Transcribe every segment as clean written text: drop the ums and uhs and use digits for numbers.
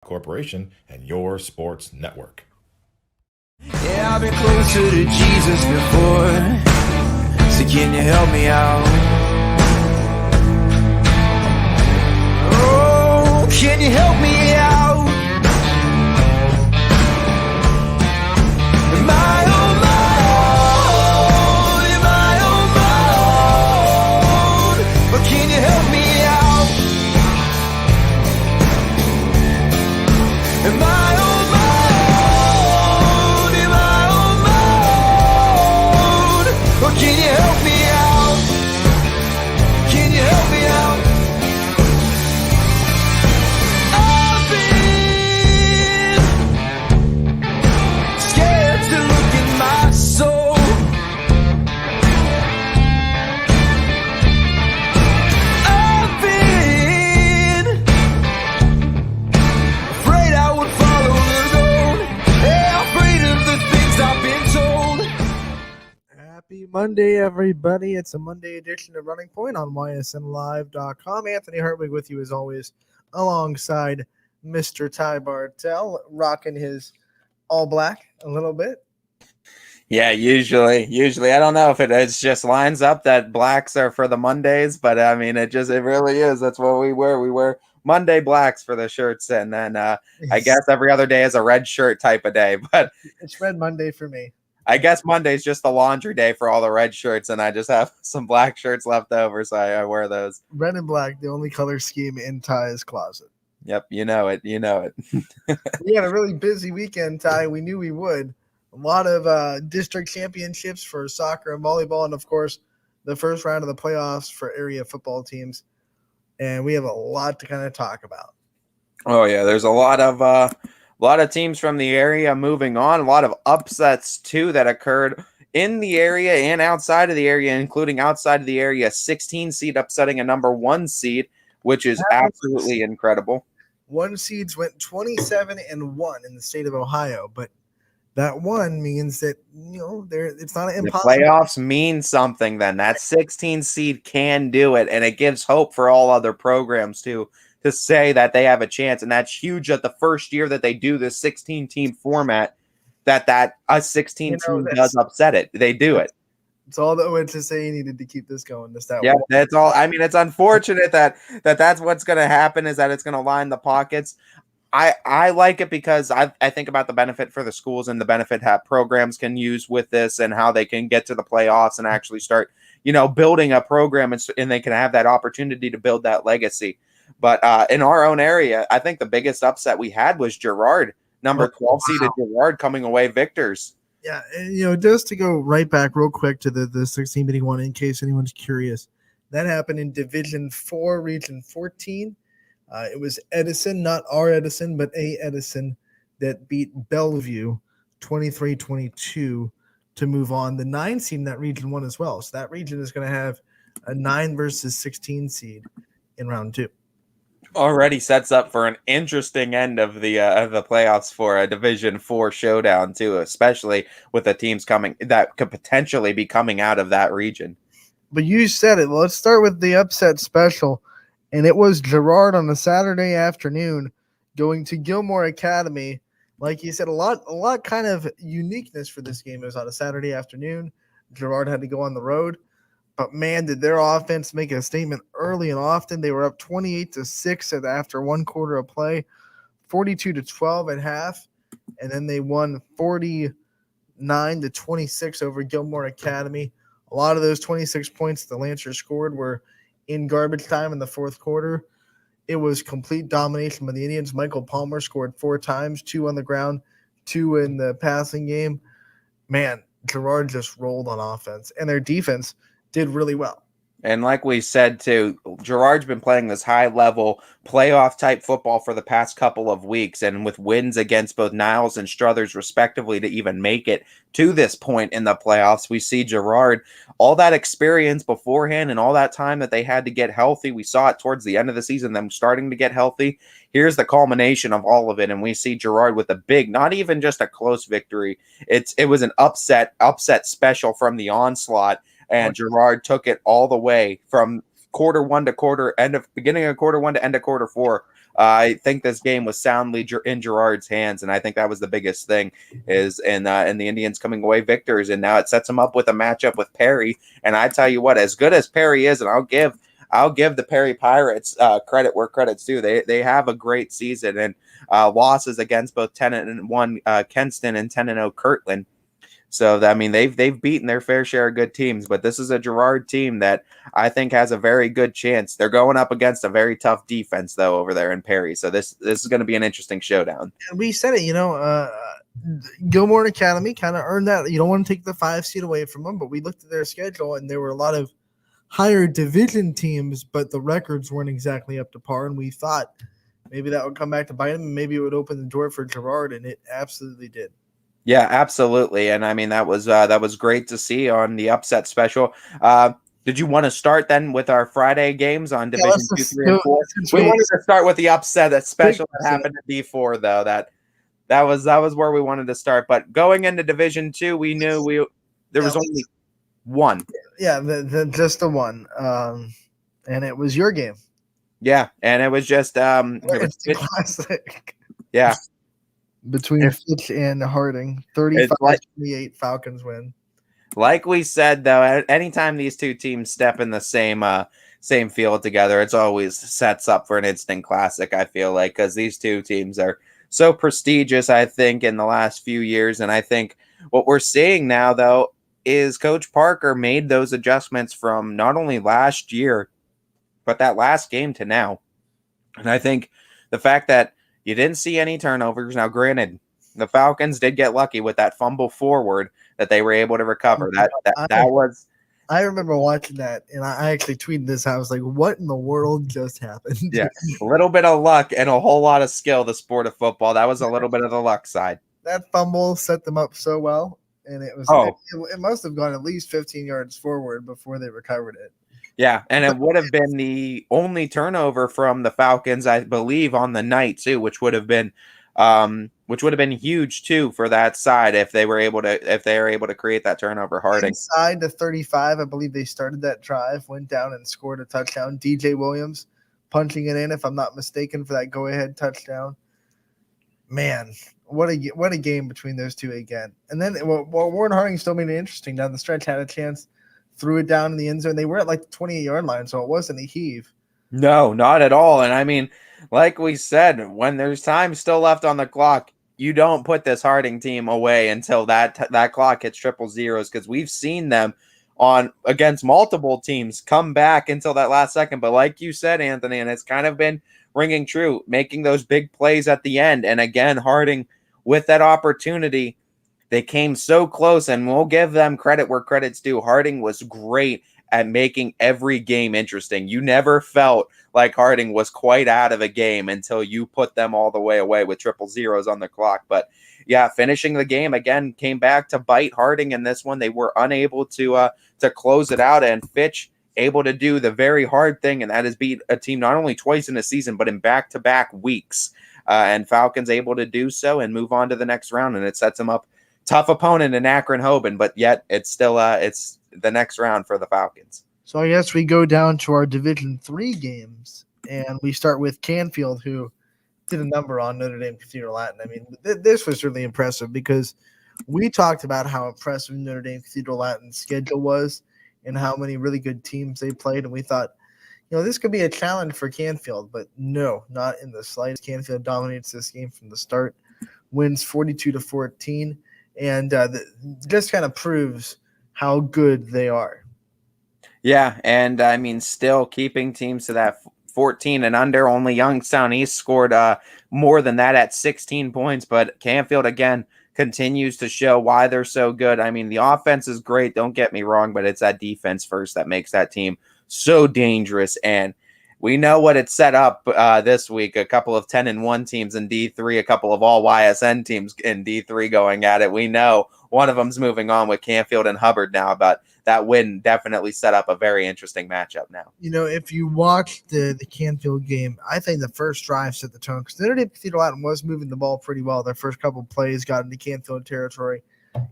Corporation and your sports network. Yeah, I've been closer to Jesus before, so can you help me out? Oh, can you help me out? Am I on my own? Am I on my own? Or can you help me out? Am I on my own? Am I on my own? Or can you help me out? Can you help me out? I've been scared to look in my soul. I've been afraid I would follow the road. Yeah, afraid of the things I've been told. Happy Monday, everybody. It's a Monday edition of Running Point on ysnlive.com. Anthony Hartwig with you as always, alongside Mr. Ty Bartell, rocking his all black a little bit. Yeah, usually. I don't know if it's just lines up that blacks are for the Mondays, but I mean, it really is. That's what we wear. We wear Monday blacks for the shirts, and then I guess every other day is a red shirt type of day. But It's Red Monday for me. I guess Monday's just the laundry day for all the red shirts, and I just have some black shirts left over, so I wear those. Red and black, the only color scheme in Ty's closet. Yep, you know it. We had a really busy weekend, Ty. We knew we would. A lot of district championships for soccer and volleyball, and of course, the first round of the playoffs for area football teams. And we have a lot to kind of talk about. Oh yeah, there's a lot of teams from the area moving on. A lot of upsets too that occurred in the area and outside of the area, including outside of the area, 16 seed upsetting a number 1 seed, which is absolutely incredible. 1 seeds went 27-1 in the state of Ohio, but that one means that it's not The impossible. playoffs mean something. Then that 16 seed can do it, and it gives hope for all other programs to say that they have a chance. And that's huge that the first year that they do this 16 team format, that a 16 team does upset it. They do it. It's all the OHSA needed to keep this going. Yeah, that's all. I mean, it's unfortunate that's what's going to happen, is that it's going to line the pockets. I like it because I think about the benefit for the schools and the benefit that programs can use with this, and how they can get to the playoffs and actually start, building a program, and they can have that opportunity to build that legacy. But in our own area, I think the biggest upset we had was Girard, number 12 seeded Girard, coming away victors. Yeah, and just to go right back real quick to the 16 meeting one, in case anyone's curious, that happened in Division 4, Region 14. It was Edison, not our Edison, but a Edison, that beat Bellevue 23-22 to move on. The 9 seed in that region won as well. So that region is going to have a 9 versus 16 seed in round 2. Already sets up for an interesting end of the playoffs for a Division 4 showdown too, especially with the teams coming that could potentially be coming out of that region. But you said it. Let's start with the upset special. And it was Girard on a Saturday afternoon going to Gilmore Academy. Like you said, a lot kind of uniqueness for this game. It was on a Saturday afternoon. Girard had to go on the road. But, man, did their offense make a statement early and often. They were up 28-6 after 1 quarter of play, 42-12 at half. And then they won 49-26 over Gilmore Academy. A lot of those 26 points the Lancers scored were in garbage time in the fourth quarter. It was complete domination by the Indians. Michael Palmer scored 4 times, 2 on the ground, 2 in the passing game. Man, Girard just rolled on offense, and their defense did really well. And like we said, too, Girard's been playing this high-level playoff-type football for the past couple of weeks, and with wins against both Niles and Struthers, respectively, to even make it to this point in the playoffs. We see Girard, all that experience beforehand and all that time that they had to get healthy. We saw it towards the end of the season, them starting to get healthy. Here's the culmination of all of it, and we see Girard with a big, not even just a close victory. It was an upset special from the onslaught. And Girard took it all the way from quarter one to beginning of quarter one to end of quarter four I think this game was soundly in Gerard's hands, and I think that was the biggest thing and the Indians coming away victors, and now it sets them up with a matchup with Perry. And I tell you what, as good as Perry is, and I'll give the Perry Pirates credit where credit's due. They have a great season, and losses against both 10-1 Kenston and 10-0 Kirtland. So I mean, they've beaten their fair share of good teams, but this is a Gerard team that I think has a very good chance. They're going up against a very tough defense though over there in Perry. So this is going to be an interesting showdown. And we said it, Gilmore Academy kind of earned that. You don't want to take the 5 seed away from them, but we looked at their schedule and there were a lot of higher division teams, but the records weren't exactly up to par. And we thought maybe that would come back to bite them, and maybe it would open the door for Gerard, and it absolutely did. Yeah, absolutely. And I mean, that was great to see on the upset special. Did you want to start then with our Friday games on Division 2, 3, and 4? We wanted to start with the upset special that happened at D4, though. That was where we wanted to start. But going into Division 2, we knew there was only one. Yeah, just the one. And it was your game. Yeah, and it was just classic. Yeah. Between Fitch and Harding, 35-28 Falcons win. Like we said, though, anytime these two teams step in the same field together, it's always sets up for an instant classic, I feel like, because these two teams are so prestigious, I think, in the last few years. And I think what we're seeing now, though, is Coach Parker made those adjustments from not only last year, but that last game to now. And I think the fact that you didn't see any turnovers. Now, granted, the Falcons did get lucky with that fumble forward that they were able to recover. I remember watching that, and I actually tweeted this. I was like, what in the world just happened? Yeah, a little bit of luck and a whole lot of skill, the sport of football. That was a little bit of the luck side. That fumble set them up so well, and it must have gone at least 15 yards forward before they recovered it. Yeah, and it would have been the only turnover from the Falcons, I believe, on the night too, which would have been huge too for that side if they were able to create that turnover. Harding inside the 35, I believe they started that drive, went down and scored a touchdown. DJ Williams punching it in, if I'm not mistaken, for that go-ahead touchdown. Man, what a game between those two again. And then Warren Harding still made it interesting down the stretch, had a chance. Threw it down in the end zone. They were at like the 28-yard line, so it wasn't a heave. No, not at all. And I mean, like we said, when there's time still left on the clock, you don't put this Harding team away until that clock hits triple zeros, because we've seen them against multiple teams come back until that last second. But like you said, Anthony, and it's kind of been ringing true, making those big plays at the end. And again, Harding with that opportunity, they came so close, and we'll give them credit where credit's due. Harding was great at making every game interesting. You never felt like Harding was quite out of a game until you put them all the way away with triple zeros on the clock. But yeah, finishing the game again came back to bite Harding in this one. They were unable to close it out, and Fitch able to do the very hard thing, and that is beat a team not only twice in a season, but in back-to-back weeks. And Falcons able to do so and move on to the next round, and it sets them up. Tough opponent in Akron-Hoban, but yet it's still it's the next round for the Falcons. So I guess we go down to our Division 3 games, and we start with Canfield, who did a number on Notre Dame Cathedral Latin. I mean, this was really impressive because we talked about how impressive Notre Dame Cathedral Latin's schedule was and how many really good teams they played, and we thought, this could be a challenge for Canfield, but no, not in the slightest. Canfield dominates this game from the start, wins 42-14. And just kind of proves how good they are. Yeah, and I mean, still keeping teams to that 14 and under. Only Youngstown East scored more than that at 16 points. But Canfield, again, continues to show why they're so good. I mean, the offense is great, don't get me wrong, but it's that defense first that makes that team so dangerous. And we know what it's set up this week. A couple of 10-1 teams in D3, a couple of all YSN teams in D3 going at it. We know one of them's moving on with Canfield and Hubbard now, but that win definitely set up a very interesting matchup now. If you watch the Canfield game, I think the first drive set the tone because Notre Dame Cathedral Latin was moving the ball pretty well. Their first couple plays got into Canfield territory.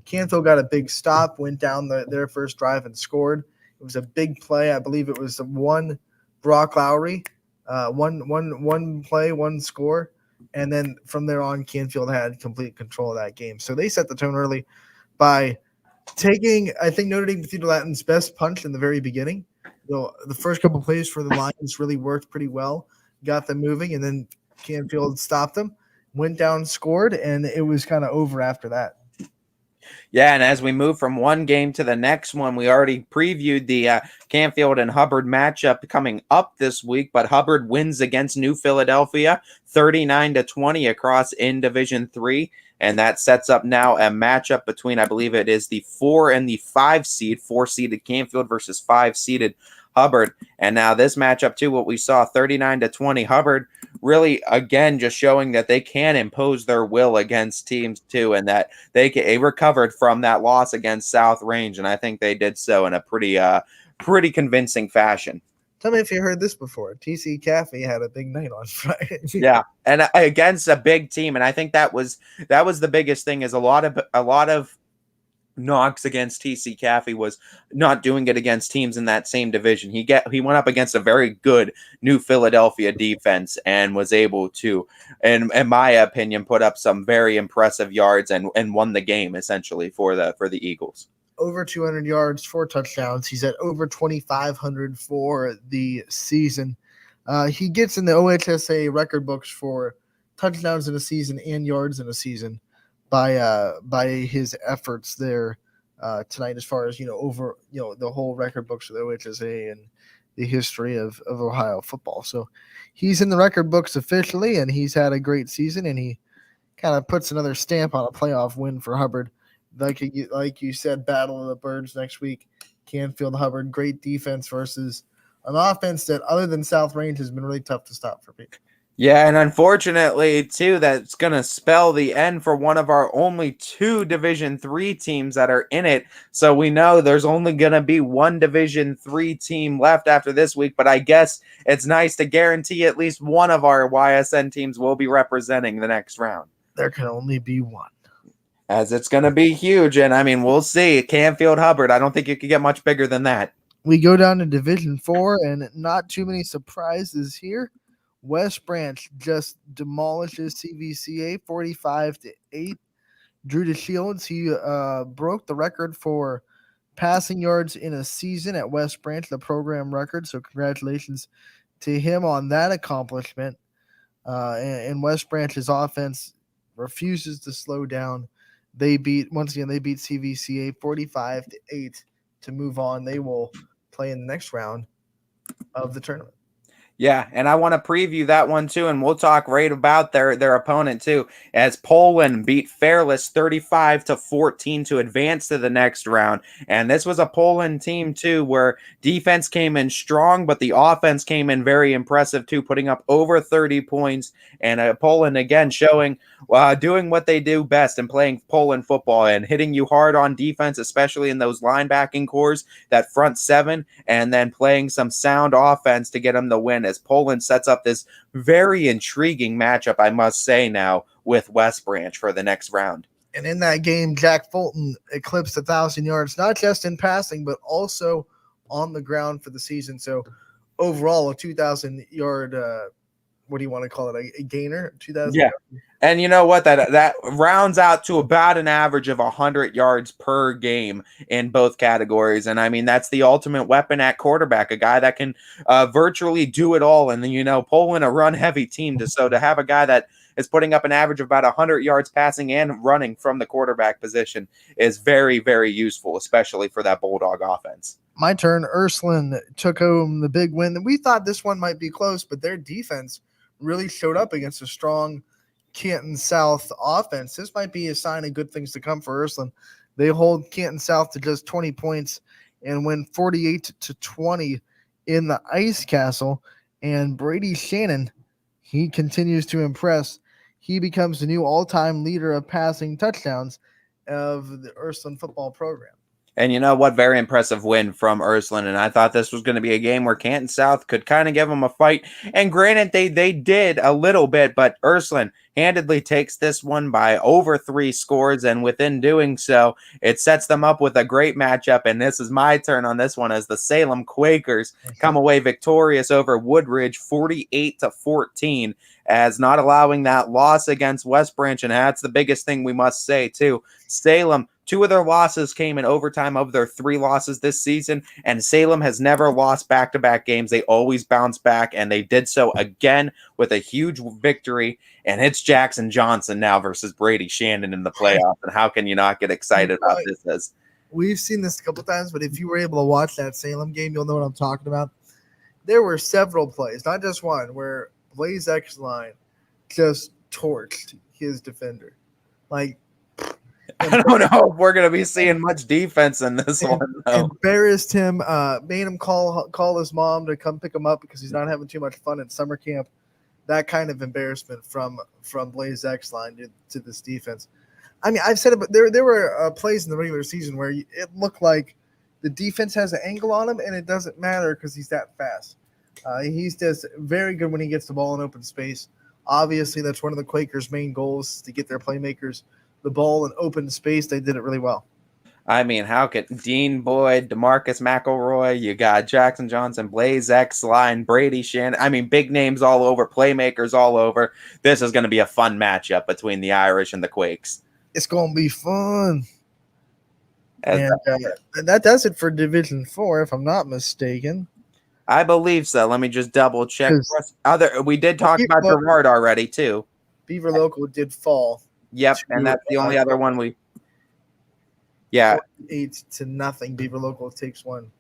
Canfield got a big stop, went down their first drive and scored. It was a big play. I believe it was the one Brock Lowry One play, one score, and then from there on, Canfield had complete control of that game. So they set the tone early by taking, I think, Notre Dame Cathedral Latin's best punch in the very beginning. The first couple plays for the Lions really worked pretty well, got them moving, and then Canfield stopped them, went down, scored, and it was kind of over after that. Yeah, and as we move from one game to the next one, we already previewed the Canfield and Hubbard matchup coming up this week, but Hubbard wins against New Philadelphia 39-20 across in Division 3, and that sets up now a matchup between, I believe it is the 4 and the 5 seed, 4-seeded Canfield versus 5-seeded Hubbard. And now this matchup too, what we saw, 39-20, Hubbard really, again, just showing that they can impose their will against teams too, and that they recovered from that loss against South Range, and I think they did so in a pretty convincing fashion. Tell me if you heard this before. TC Caffey had a big night on Friday. Yeah, and against a big team, and I think that was the biggest thing, is a lot of knocks against TC Caffey was not doing it against teams in that same division. He went up against a very good New Philadelphia defense and was able to, in my opinion, put up some very impressive yards and won the game essentially for the Eagles. Over 200 yards, 4 touchdowns. He's at over 2,500 for the season. He gets in the OHSA record books for touchdowns in a season and yards in a season by his efforts there tonight, as far as over the whole record books of the OHSA and the history of Ohio football. So he's in the record books officially, and he's had a great season, and he kind of puts another stamp on a playoff win for Hubbard. Like you said, Battle of the Birds next week. Canfield Hubbard, great defense versus an offense that, other than South Range, has been really tough to stop for people. Yeah, and unfortunately, too, that's going to spell the end for one of our only 2 Division 3 teams that are in it. So we know there's only going to be one Division 3 team left after this week, but I guess it's nice to guarantee at least one of our YSN teams will be representing the next round. There can only be one. As it's going to be huge, and I mean, we'll see. Canfield Hubbard, I don't think you could get much bigger than that. We go down to Division 4, and not too many surprises here. West Branch just demolishes CVCA 45-8. Drew DeShields, he broke the record for passing yards in a season at West Branch, the program record. So congratulations to him on that accomplishment. And West Branch's offense refuses to slow down. They beat CVCA 45-8 to move on. They will play in the next round of the tournament. Yeah, and I want to preview that one too, and we'll talk right about their opponent too, as Poland beat Fairless 35-14 to advance to the next round. And this was a Poland team too, where defense came in strong, but the offense came in very impressive too, putting up over 30 points. And Poland again showing doing what they do best and playing Poland football and hitting you hard on defense, especially in those linebacking cores, that front 7, and then playing some sound offense to get them the win, as Poland sets up this very intriguing matchup, I must say now, with West Branch for the next round. And in that game, Jack Fulton eclipsed 1,000 yards, not just in passing, but also on the ground for the season. So overall, a 2,000-yard, what do you want to call it, a gainer? 2,000. Yeah. And you know what? That rounds out to about an average of 100 yards per game in both categories. And I mean, that's the ultimate weapon at quarterback, a guy that can virtually do it all. And then, Poland, a run-heavy team. So to have a guy that is putting up an average of about 100 yards passing and running from the quarterback position is very, very useful, especially for that Bulldog offense. My turn. Ursuline took home the big win. We thought this one might be close, but their defense really showed up against a strong Canton South offense. This might be a sign of good things to come for Ursuline. They hold Canton South to just 20 points and win 48-20 in the Ice Castle. And Brady Shannon, he continues to impress. He becomes the new all-time leader of passing touchdowns of the Ursuline football program. And you know what? Very impressive win from Ursuline. And I thought this was going to be a game where Canton South could kind of give them a fight. And granted, they did a little bit, but Ursuline handedly takes this one by over 3 scores. And within doing so, it sets them up with a great matchup. And this is my turn on this one as the Salem Quakers come away victorious over Woodridge 48-14, as not allowing that loss against West Branch. And that's the biggest thing we must say, too. Salem, 2 of their losses came in overtime of their 3 losses this season, and Salem has never lost back-to-back games. They always bounce back, and they did so again with a huge victory, and it's Jackson Johnson now versus Brady Shannon in the playoffs, and how can you not get excited about this? We've seen this a couple times, but if you were able to watch that Salem game, you'll know what I'm talking about. There were several plays, not just one, where Blaze X-Line just torched his defender. Like, I don't know if we're going to be seeing much defense in this one, though. Embarrassed him, made him call his mom to come pick him up because he's not having too much fun at summer camp. That kind of embarrassment from Blaze X-Line to this defense. I mean, I've said it, but there were plays in the regular season where it looked like the defense has an angle on him, and it doesn't matter because he's that fast. He's just very good when he gets the ball in open space. Obviously, that's one of the Quakers' main goals, to get their playmakers the ball in open space. They did it really well. I mean, how could Dean Boyd, DeMarcus McElroy, you got Jackson Johnson, Blaze X-Line, Brady Shannon. I mean, big names all over, playmakers all over. This is going to be a fun matchup between the Irish and the Quakes. It's going to be fun. And that does it for Division 4, if I'm not mistaken. I believe so. Let me just double check. We did talk about Gerard already, too. Beaver Local did fall. Yep, and that's the only other one we... Yeah. 8-0. Beaver Local takes one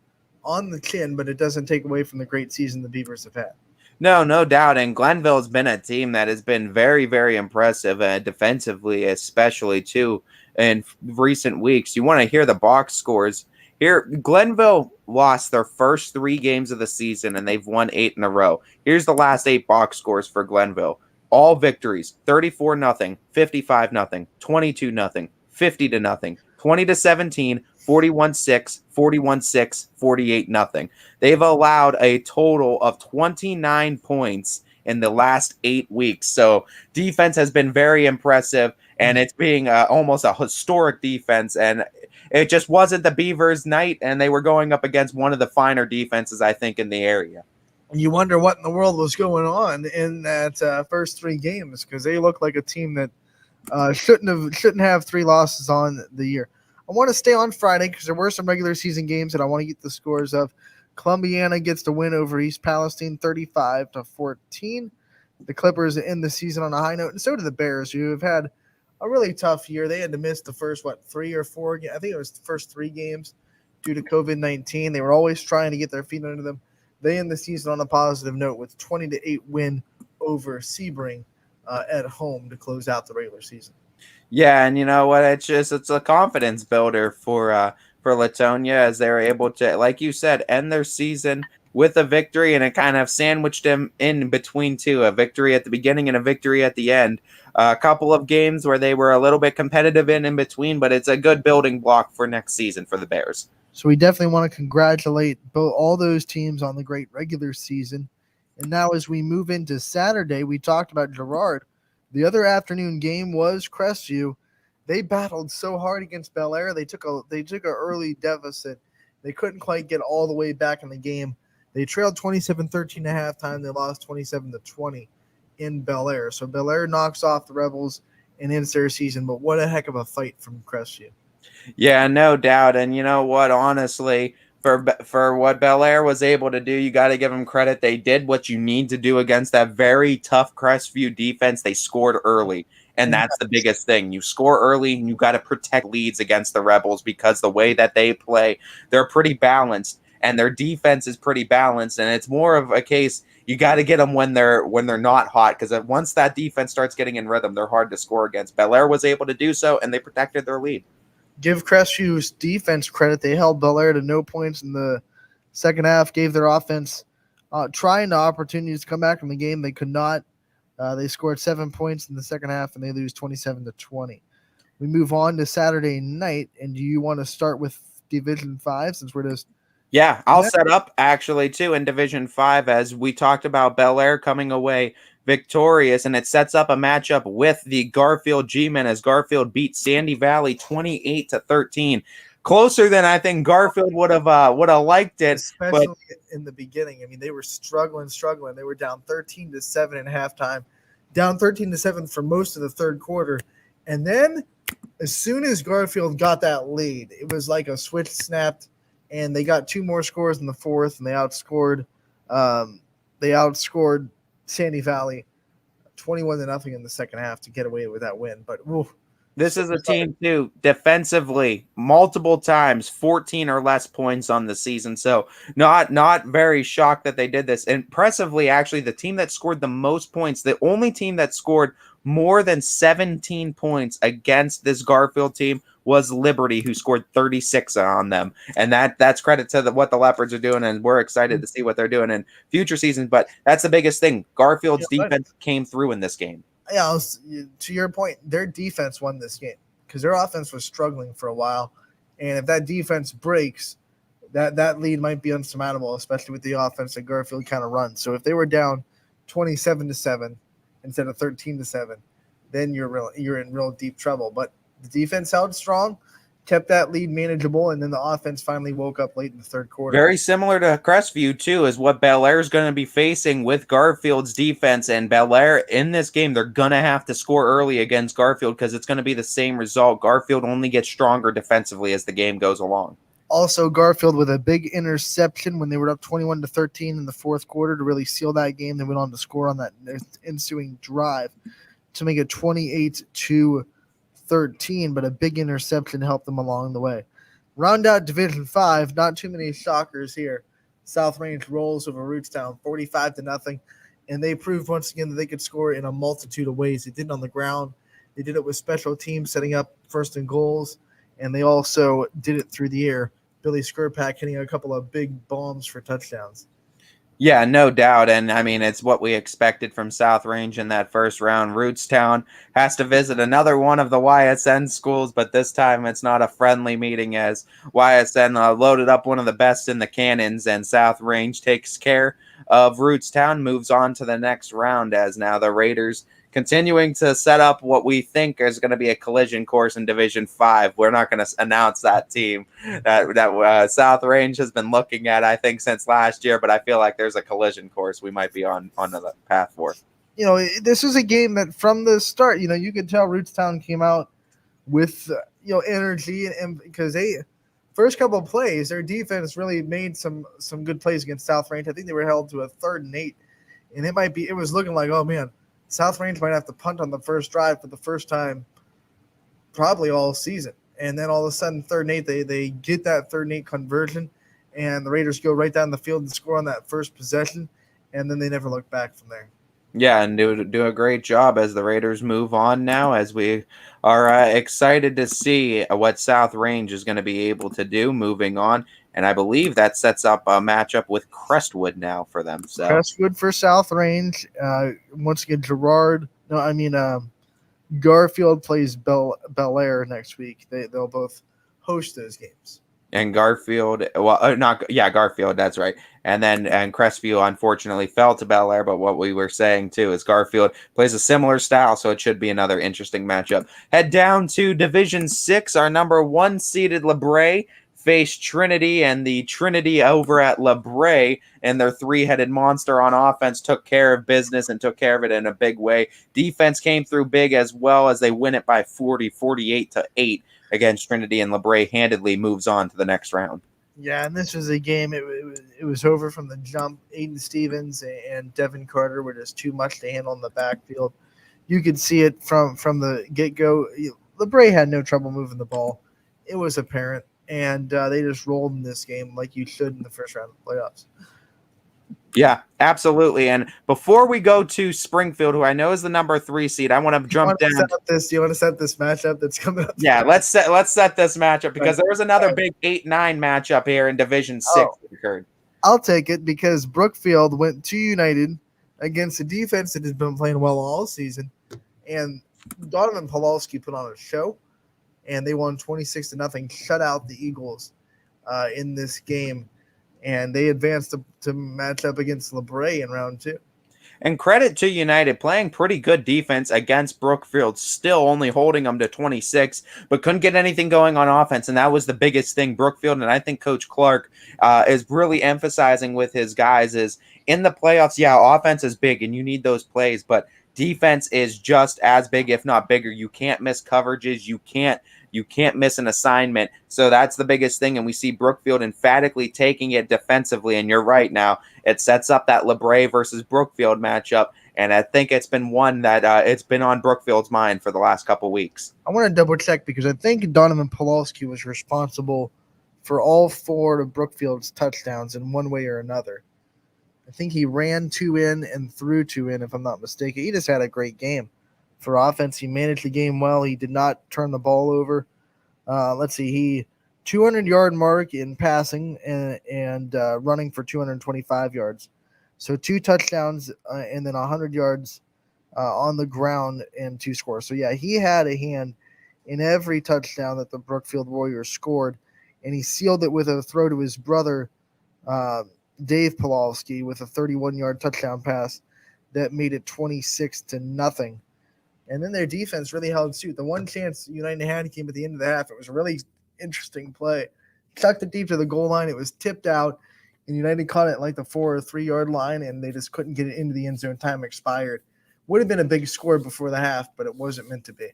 on the chin, but it doesn't take away from the great season the Beavers have had. No doubt. And Glenville's been a team that has been very, very impressive defensively, especially, too, in recent weeks. You want to hear the box scores. Here, Glenville lost their first 3 games of the season, and they've won 8 in a row. Here's the last 8 box scores for Glenville. All victories: 34-0, 55-0, 22-0, 50-0, 20-17, 41-6, 41-6, 48-0. They've allowed a total of 29 points in the last 8 weeks. So defense has been very impressive, and it's being almost a historic defense. And it just wasn't the Beavers' night, and they were going up against one of the finer defenses, I think, in the area. You wonder what in the world was going on in that first 3 games, because they look like a team that shouldn't have 3 losses on the year. I want to stay on Friday because there were some regular season games that I want to get the scores of. Columbiana gets the win over East Palestine 35-14. The Clippers end the season on a high note, and so did the Bears, who have had a really tough year. They had to miss the first 3 or 4 games. I think it was the first 3 games due to COVID-19. They were always trying to get their feet under them. They end the season on a positive note with 20-8 win over Sebring at home to close out the regular season. Yeah, and you know what? It's a confidence builder for Latonia, as they're able to, like you said, end their season with a victory, and it kind of sandwiched them in between 2, a victory at the beginning and a victory at the end. A couple of games where they were a little bit competitive in between, but it's a good building block for next season for the Bears. So we definitely want to congratulate all those teams on the great regular season. And now as we move into Saturday, we talked about Girard. The other afternoon game was Crestview. They battled so hard against Bel Air. They took a early deficit. They couldn't quite get all the way back in the game. They trailed 27-13 at halftime. They lost 27-20 in Bel Air. So Bel Air knocks off the Rebels and ends their season. But what a heck of a fight from Crestview. Yeah, no doubt. And you know what? Honestly, for what Bel Air was able to do, you got to give them credit. They did what you need to do against that very tough Crestview defense. They scored early, and that's the biggest thing. You score early, and you got to protect leads against the Rebels, because the way that they play, they're pretty balanced, and their defense is pretty balanced. And it's more of a case you got to get them when they're not hot, because once that defense starts getting in rhythm, they're hard to score against. Bel Air was able to do so, and they protected their lead. Give Crestview's defense credit. They held Bel Air to no points in the second half, gave their offense trying to opportunities to come back from the game. They could not. They scored 7 points in the second half, and they lose 27-20. We move on to Saturday night, and do you want to start with Division 5 since we're just Yeah, I'll set up actually too in Division 5 as we talked about Bel Air coming away victorious, and it sets up a matchup with the Garfield G-Men as Garfield beat Sandy Valley 28-13. Closer than I think Garfield would have liked it, especially but in the beginning. I mean, they were struggling. They were down 13-7 at halftime, down 13-7 for most of the third quarter. And then as soon as Garfield got that lead, it was like a switch snapped, and they got 2 more scores in the fourth, and they outscored Sandy Valley 21-0 in the second half to get away with that win. But this is a team too defensively multiple times 14 or less points on the season, so not very shocked that they did this. Impressively, actually, the team that scored the most points, the only team that scored more than 17 points against this Garfield team was Liberty, who scored 36 on them, and that's credit to what the Leopards are doing, and we're excited to see what they're doing in future seasons. But that's the biggest thing. Garfield's defense came through in this game. Yeah, to your point, their defense won this game because their offense was struggling for a while, and if that defense breaks, that lead might be unsurmountable, especially with the offense that Garfield kind of runs. So if they were down 27-7 instead of 13-7, then you're in real deep trouble. But the defense held strong, kept that lead manageable, and then the offense finally woke up late in the third quarter. Very similar to Crestview, too, is what Bel Air is going to be facing with Garfield's defense. And Bel Air, in this game, they're going to have to score early against Garfield because it's going to be the same result. Garfield only gets stronger defensively as the game goes along. Also, Garfield with a big interception when they were up 21-13 in the fourth quarter to really seal that game. They went on to score on that ensuing drive to make it 28-13, but a big interception helped them along the way. Round out Division 5, not too many shockers here. South Range rolls over Rootstown 45-0, and they proved once again that they could score in a multitude of ways. They did it on the ground. They did it with special teams setting up first and goals, and they also did it through the air. Billy Skirpak hitting a couple of big bombs for touchdowns. Yeah, no doubt. And I mean, it's what we expected from South Range in that first round. Rootstown has to visit another one of the YSN schools, but this time it's not a friendly meeting as YSN loaded up one of the best in the cannons, and South Range takes care of Rootstown, moves on to the next round as now the Raiders continuing to set up what we think is going to be a collision course in Division 5. We're not going to announce that team that South Range has been looking at, I think, since last year, but I feel like there's a collision course we might be on the path for. This is a game that from the start, you could tell Rootstown came out with, energy, and because first couple of plays, their defense really made some good plays against South Range. I think they were held to a 3rd and 8, and it was looking like, oh man, South Range might have to punt on the first drive for the first time probably all season. And then all of a sudden, 3rd and 8, they get that 3rd and 8 conversion, and the Raiders go right down the field and score on that first possession, and then they never look back from there. Yeah, and do a great job as the Raiders move on now, as we are excited to see what South Range is going to be able to do moving on. And I believe that sets up a matchup with Crestwood now for them. So Crestwood for South Range. Once again, Garfield plays Bel Air next week. They'll both host those games. And Garfield, Garfield, that's right. And Crestview unfortunately fell to Bel Air, but what we were saying too is Garfield plays a similar style, so it should be another interesting matchup. Head down to Division 6, our number 1 seeded LeBray faced Trinity, and the Trinity over at LeBray and their 3-headed monster on offense took care of business and took care of it in a big way. Defense came through big as well as they win it by 48-8 against Trinity, and LeBray handedly moves on to the next round. Yeah, and this was a game, it was over from the jump. Aiden Stevens and Devin Carter were just too much to handle in the backfield. You could see it from the get-go. LeBray had no trouble moving the ball. It was apparent. And they just rolled in this game like you should in the first round of the playoffs. Yeah, absolutely. And before we go to Springfield, who I know is the number 3 seed, I want to jump down. Do you want to set this matchup that's coming up? Yeah, let's set this matchup because there was another big 8-9 matchup here in Division 6 that occurred. I'll take it because Brookfield went to United against a defense that has been playing well all season, and Donovan Pawlowski put on a show. And they won 26-0, shut out the Eagles. in this game, and they advanced to match up against LeBray in round 2. And credit to United playing pretty good defense against Brookfield, still only holding them to 26, but couldn't get anything going on offense. And that was the biggest thing. Brookfield, and I think Coach Clark is really emphasizing with his guys is in the playoffs, yeah, offense is big and you need those plays, but defense is just as big, if not bigger. You can't miss coverages. You can't miss an assignment. So that's the biggest thing. And we see Brookfield emphatically taking it defensively. And you're right now. It sets up that LeBray versus Brookfield matchup. And I think it's been one that it's been on Brookfield's mind for the last couple weeks. I want to double check because I think Donovan Pawlowski was responsible for all 4 of Brookfield's touchdowns in one way or another. I think he ran 2 in and threw 2 in, if I'm not mistaken. He just had a great game. For offense, he managed the game well. He did not turn the ball over. Let's see, he 200-yard mark in passing and running for 225 yards. So 2 touchdowns and then 100 yards on the ground and 2 scores. So, yeah, he had a hand in every touchdown that the Brookfield Warriors scored, and he sealed it with a throw to his brother, Dave Pawlowski, with a 31-yard touchdown pass that made it 26-0. And then their defense really held suit. The one chance United had came at the end of the half. It was a really interesting play. Chucked it deep to the goal line. It was tipped out, and United caught it at like the 4 or 3 yard line, and they just couldn't get it into the end zone. Time expired. Would have been a big score before the half, but it wasn't meant to be.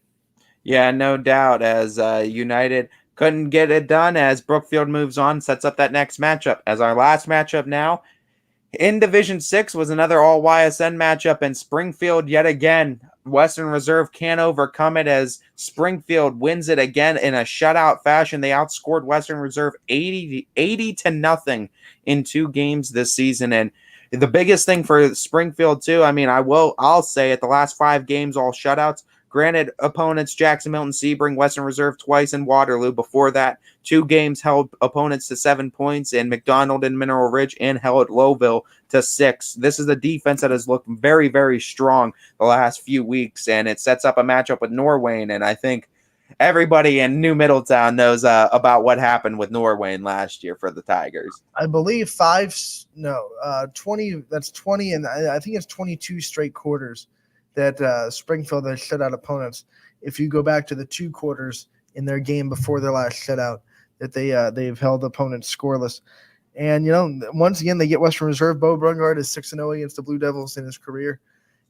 Yeah, no doubt. As United couldn't get it done, as Brookfield moves on, sets up that next matchup. As our last matchup now, in Division 6 was another all-YSN matchup, and Springfield yet again. Western Reserve can't overcome it as Springfield wins it again in a shutout fashion. They outscored Western Reserve 80-0 in 2 games this season. And the biggest thing for Springfield too, I mean, I'll say it, the last 5 games, all shutouts. Granted, opponents Jackson, Milton, Sebring, Western Reserve twice, and Waterloo. Before that, 2 games held opponents to 7 points in McDonald and Mineral Ridge, and held Lowville to 6. This is a defense that has looked very, very strong the last few weeks, and it sets up a matchup with Norwayne. And I think everybody in New Middletown knows about what happened with Norwayne last year for the Tigers. I believe 20. That's 20, and I think it's 22 straight quarters that Springfield has shut out opponents. If you go back to the 2 quarters in their game before their last shutout, that they've held opponents scoreless. And, once again, they get Western Reserve. Bo Brungard is 6-0 against the Blue Devils in his career.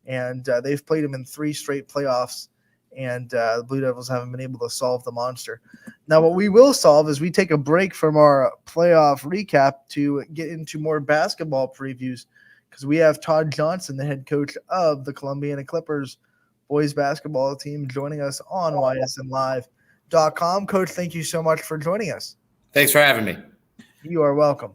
And they've played him in 3 straight playoffs. And the Blue Devils haven't been able to solve the monster. Now, what we will solve is we take a break from our playoff recap to get into more basketball previews, because we have Todd Johnson, the head coach of the Columbiana Clippers boys basketball team, joining us on ysnlive.com. Coach, thank you so much for joining us. Thanks for having me. You are welcome.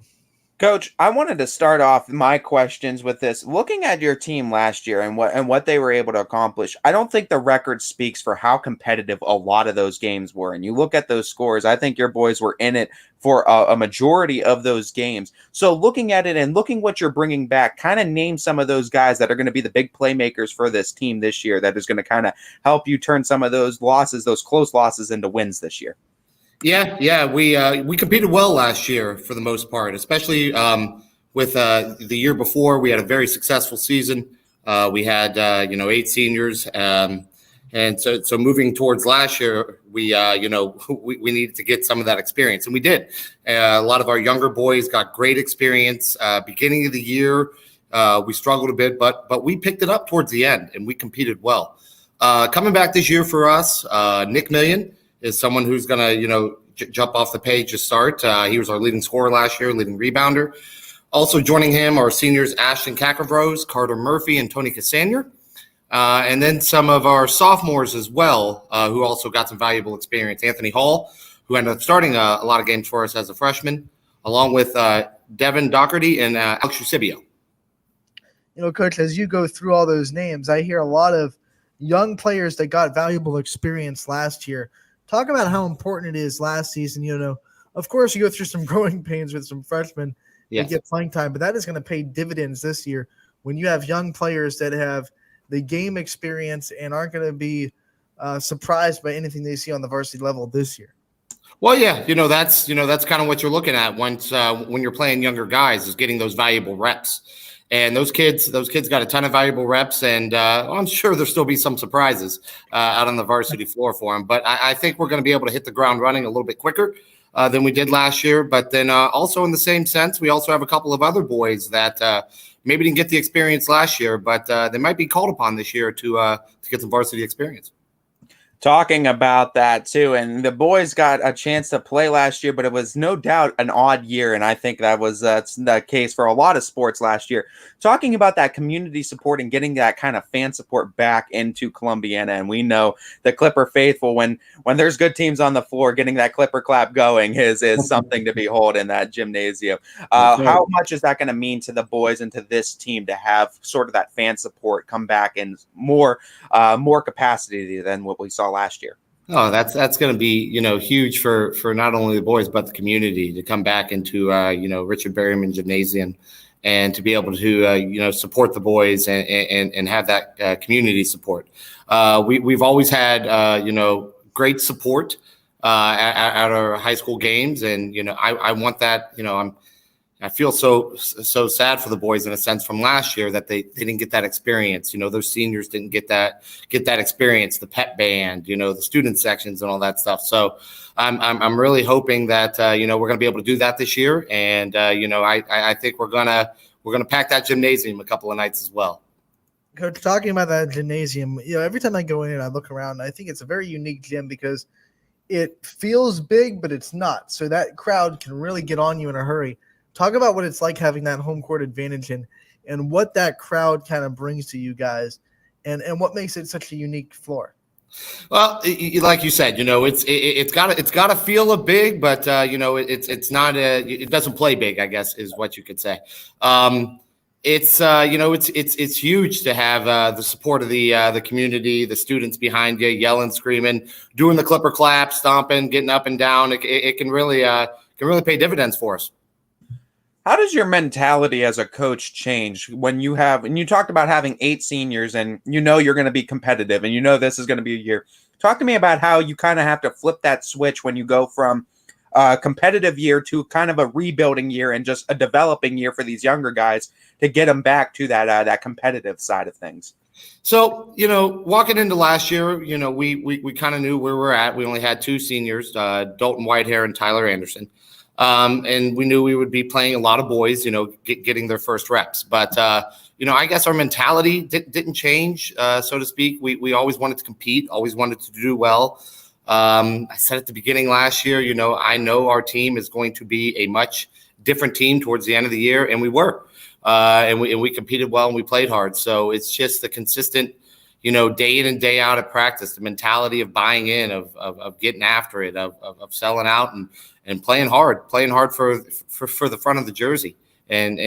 Coach, I wanted to start off my questions with this. Looking at your team last year and what they were able to accomplish, I don't think the record speaks for how competitive a lot of those games were. And you look at those scores, I think your boys were in it for a majority of those games. So looking at it and looking what you're bringing back, kind of name some of those guys that are going to be the big playmakers for this team this year that is going to kind of help you turn some of those losses, those close losses, into wins this year. Yeah, we competed well last year for the most part, especially with the year before. We had a very successful season. We had 8 seniors, and so moving towards last year, we needed to get some of that experience, and we did. A lot of our younger boys got great experience. Beginning of the year, we struggled a bit, but we picked it up towards the end, and we competed well. Coming back this year for us, Nick Million is someone who's going to, jump off the page to start. He was our leading scorer last year, leading rebounder. Also joining him are seniors Ashton Cackerose, Carter Murphy, and Tony Cassanier. And then some of our sophomores as well, who also got some valuable experience. Anthony Hall, who ended up starting a lot of games for us as a freshman, along with Devin Doherty and Alex Eusebio. Coach, as you go through all those names, I hear a lot of young players that got valuable experience last year. Talk about how important it is last season. Of course, you go through some growing pains with some freshmen to get playing time, but that is going to pay dividends this year when you have young players that have the game experience and aren't going to be surprised by anything they see on the varsity level this year. Well, yeah, that's kind of what you're looking at once when you're playing younger guys is getting those valuable reps. And those kids got a ton of valuable reps, and I'm sure there'll still be some surprises out on the varsity floor for them. But I think we're going to be able to hit the ground running a little bit quicker than we did last year. But then also in the same sense, we also have a couple of other boys that maybe didn't get the experience last year, but they might be called upon this year to get some varsity experience. Talking about that too, and the boys got a chance to play last year, but it was no doubt an odd year, and I think that's the case for a lot of sports last year. Talking about that community support and getting that kind of fan support back into Columbiana, and we know the Clipper faithful, when there's good teams on the floor, getting that Clipper clap going is something to behold in that gymnasium. How much is that going to mean to the boys and to this team to have sort of that fan support come back in more capacity than what we saw last year? Oh, that's going to be, huge for not only the boys, but the community to come back into, Richard Berryman Gymnasium and to be able to, support the boys and have that community support. We've always had, great support at our high school games. And, I want that, I feel so sad for the boys in a sense from last year that they didn't get that experience. Those seniors didn't get that experience, the pep band, the student sections and all that stuff. So I'm really hoping that we're going to be able to do that this year. And I think we're gonna pack that gymnasium a couple of nights as well. Coach, talking about that gymnasium, every time I go in and I look around, I think it's a very unique gym because it feels big, but it's not. So that crowd can really get on you in a hurry. Talk about what it's like having that home court advantage and what that crowd kind of brings to you guys and what makes it such a unique floor. Well, like you said, it's got to feel a big, but it's not it doesn't play big, I guess is what you could say. It's huge to have the support of the community, the students behind you, yelling, screaming, doing the Clipper clap, stomping, getting up and down. It can really pay dividends for us. How does your mentality as a coach change when you talked about having 8 seniors and you're going to be competitive and this is going to be a year? Talk to me about how you kind of have to flip that switch when you go from a competitive year to kind of a rebuilding year and just a developing year for these younger guys to get them back to that competitive side of things. So, walking into last year, we kind of knew where we're at. We only had 2 seniors, Dalton Whitehair and Tyler Anderson. And we knew we would be playing a lot of boys, getting their first reps. But, I guess our mentality didn't change, so to speak. We always wanted to compete, always wanted to do well. I said at the beginning last year, I know our team is going to be a much different team towards the end of the year, and we were. And we competed well and we played hard. So it's just the consistent, day in and day out at practice, the mentality of buying in, of getting after it, of selling out and playing hard for the front of the jersey and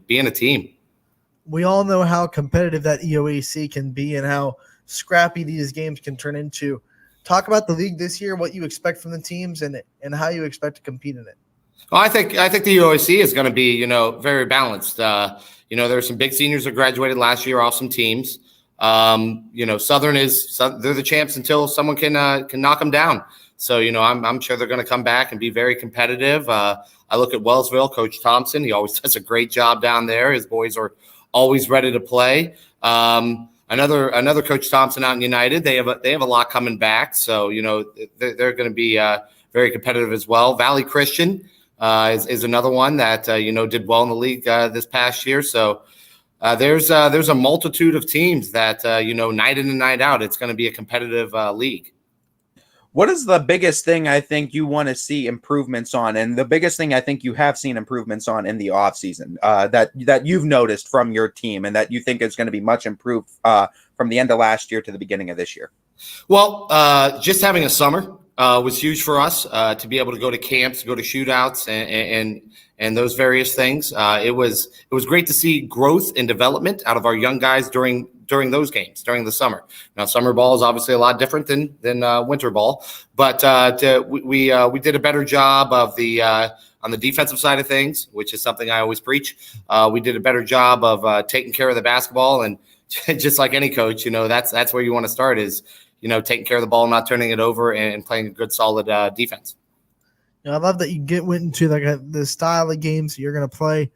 being a team. We all know how competitive that EOAC can be and how scrappy these games can turn into. Talk about the league this year, what you expect from the teams and how you expect to compete in it. Well, I think the UOC is going to be, very balanced. There are some big seniors that graduated last year off some teams. Southern they're the champs until someone can knock them down. So, I'm sure they're going to come back and be very competitive. I look at Wellsville, Coach Thompson. He always does a great job down there. His boys are always ready to play. Another Coach Thompson out in United. They have a lot coming back. So, they're going to be very competitive as well. Valley Christian is another one that, did well in the league this past year. So there's a multitude of teams that, night in and night out, it's going to be a competitive league. What is the biggest thing I think you want to see improvements on, and the biggest thing I think you have seen improvements on in the offseason that you've noticed from your team and that you think is going to be much improved from the end of last year to the beginning of this year? Well, just having a summer was huge for us to be able to go to camps, go to shootouts, and those various things. It was great to see growth and development out of our young guys during those games during the summer. Now, summer ball is obviously a lot different than winter ball, but we did a better job of on the defensive side of things, which is something I always preach. We did a better job of taking care of the basketball, and just like any coach, that's where you want to start is taking care of the ball, not turning it over, and playing a good, solid defense. I love that you went into the style of games you're going to play.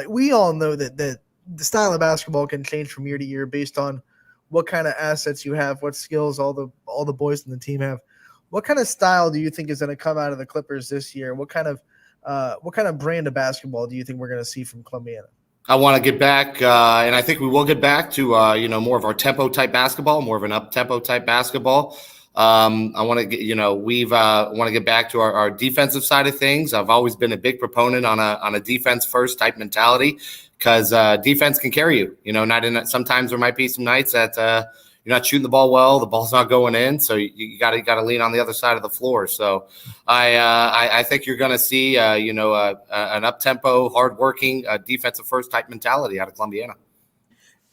We all know that the style of basketball can change from year to year based on what kind of assets you have, what skills all the boys in the team have. What kind of style do you think is going to come out of the Clippers this year? What kind of brand of basketball do you think we're going to see from Columbiana? I want to get back, and I think we will get back to more of our tempo type basketball, more of an up tempo type basketball. I want to get, want to get back to our defensive side of things. I've always been a big proponent on a defense first type mentality, because defense can carry you. Sometimes there might be some nights that you're not shooting the ball well, the ball's not going in, so you got to lean on the other side of the floor. So I think you're going to see an up tempo, hardworking defensive first type mentality out of Columbiana.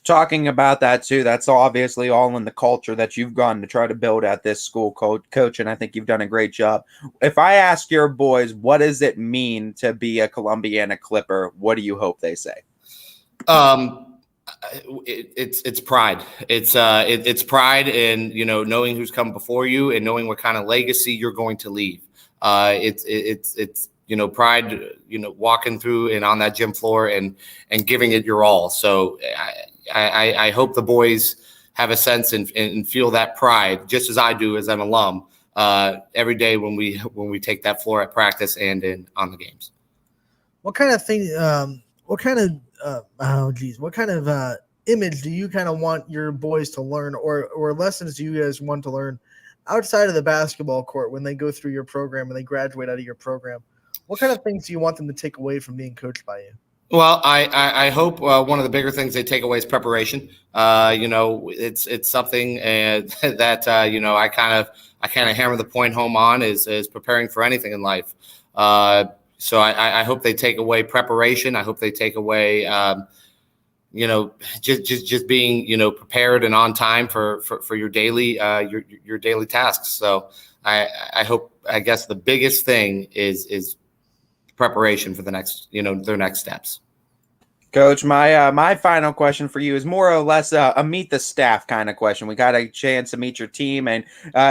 Talking about that too, that's obviously all in the culture that you've gone to try to build at this school, coach, and I think you've done a great job. If I ask your boys, what does it mean to be a Columbiana Clipper, what do you hope they say? It's pride. It's pride in knowing who's come before you and knowing what kind of legacy you're going to leave. It's pride, walking through and on that gym floor and giving it your all. So I hope the boys have a sense and feel that pride, just as I do as an alum, every day when we take that floor at practice and on the games. What kind of thing? What kind of image do you kind of want your boys to learn, or lessons do you guys want to learn outside of the basketball court when they go through your program and they graduate out of your program? What kind of things do you want them to take away from being coached by you? Well, I hope one of the bigger things they take away is preparation. It's something that I kind of hammer the point home on is preparing for anything in life. So I hope they take away preparation. I hope they take away just being prepared and on time for your daily your daily tasks. So I guess the biggest thing is preparation for the next, their next steps. Coach, my final question for you is more or less a meet the staff kind of question. We got a chance to meet your team and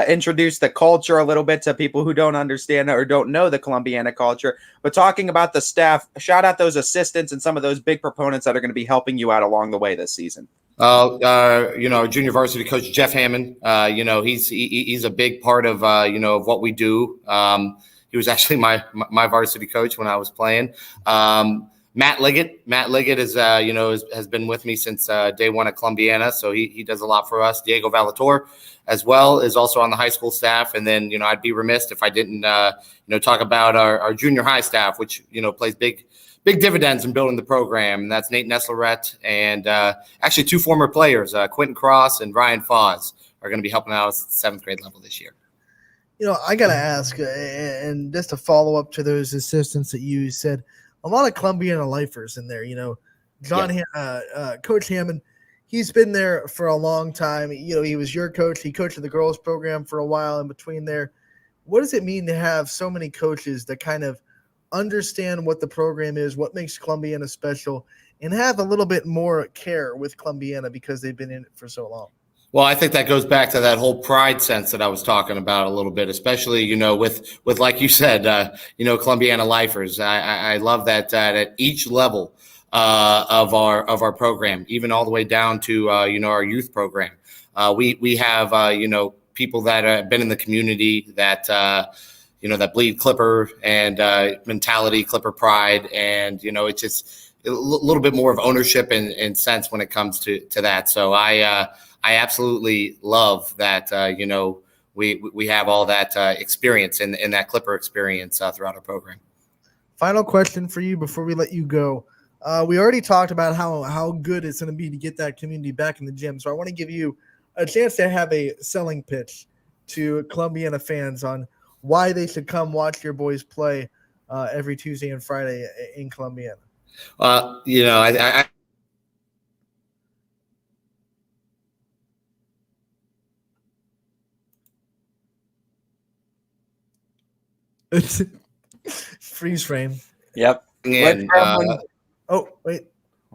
introduce the culture a little bit to people who don't understand or don't know the Columbiana culture. But talking about the staff, shout out those assistants and some of those big proponents that are going to be helping you out along the way this season. Our junior varsity coach, Jeff Hammond, he's a big part of, of what we do. He was actually my varsity coach when I was playing. Matt Liggett is, has been with me since day one at Columbiana, so he does a lot for us. Diego Valator, as well, is also on the high school staff. And then, I'd be remiss if I didn't, talk about our junior high staff, which, plays big dividends in building the program. And that's Nate Nesslerette and actually two former players, Quentin Cross and Ryan Foz, are going to be helping out at the 7th grade level this year. I got to ask, and just to follow up to those assistants that you said, a lot of Columbiana lifers in there, Coach Hammond, he's been there for a long time. He was your coach. He coached the girls program for a while in between there. What does it mean to have so many coaches that kind of understand what the program is, what makes Columbiana special, and have a little bit more care with Columbiana because they've been in it for so long? Well, I think that goes back to that whole pride sense that I was talking about a little bit, especially, with like you said, Columbiana lifers. I love that at each level of our program, even all the way down to, our youth program. We have, people that have been in the community that, that bleed Clipper and mentality, Clipper pride. And, it's just a little bit more of ownership and sense when it comes to that. So I absolutely love that, we have all that experience in that Clipper experience throughout our program. Final question for you before we let you go. We already talked about how good it's going to be to get that community back in the gym. So I want to give you a chance to have a selling pitch to Columbiana fans on why they should come watch your boys play every Tuesday and Friday in Columbiana. I freeze frame. Yep. And, oh, wait.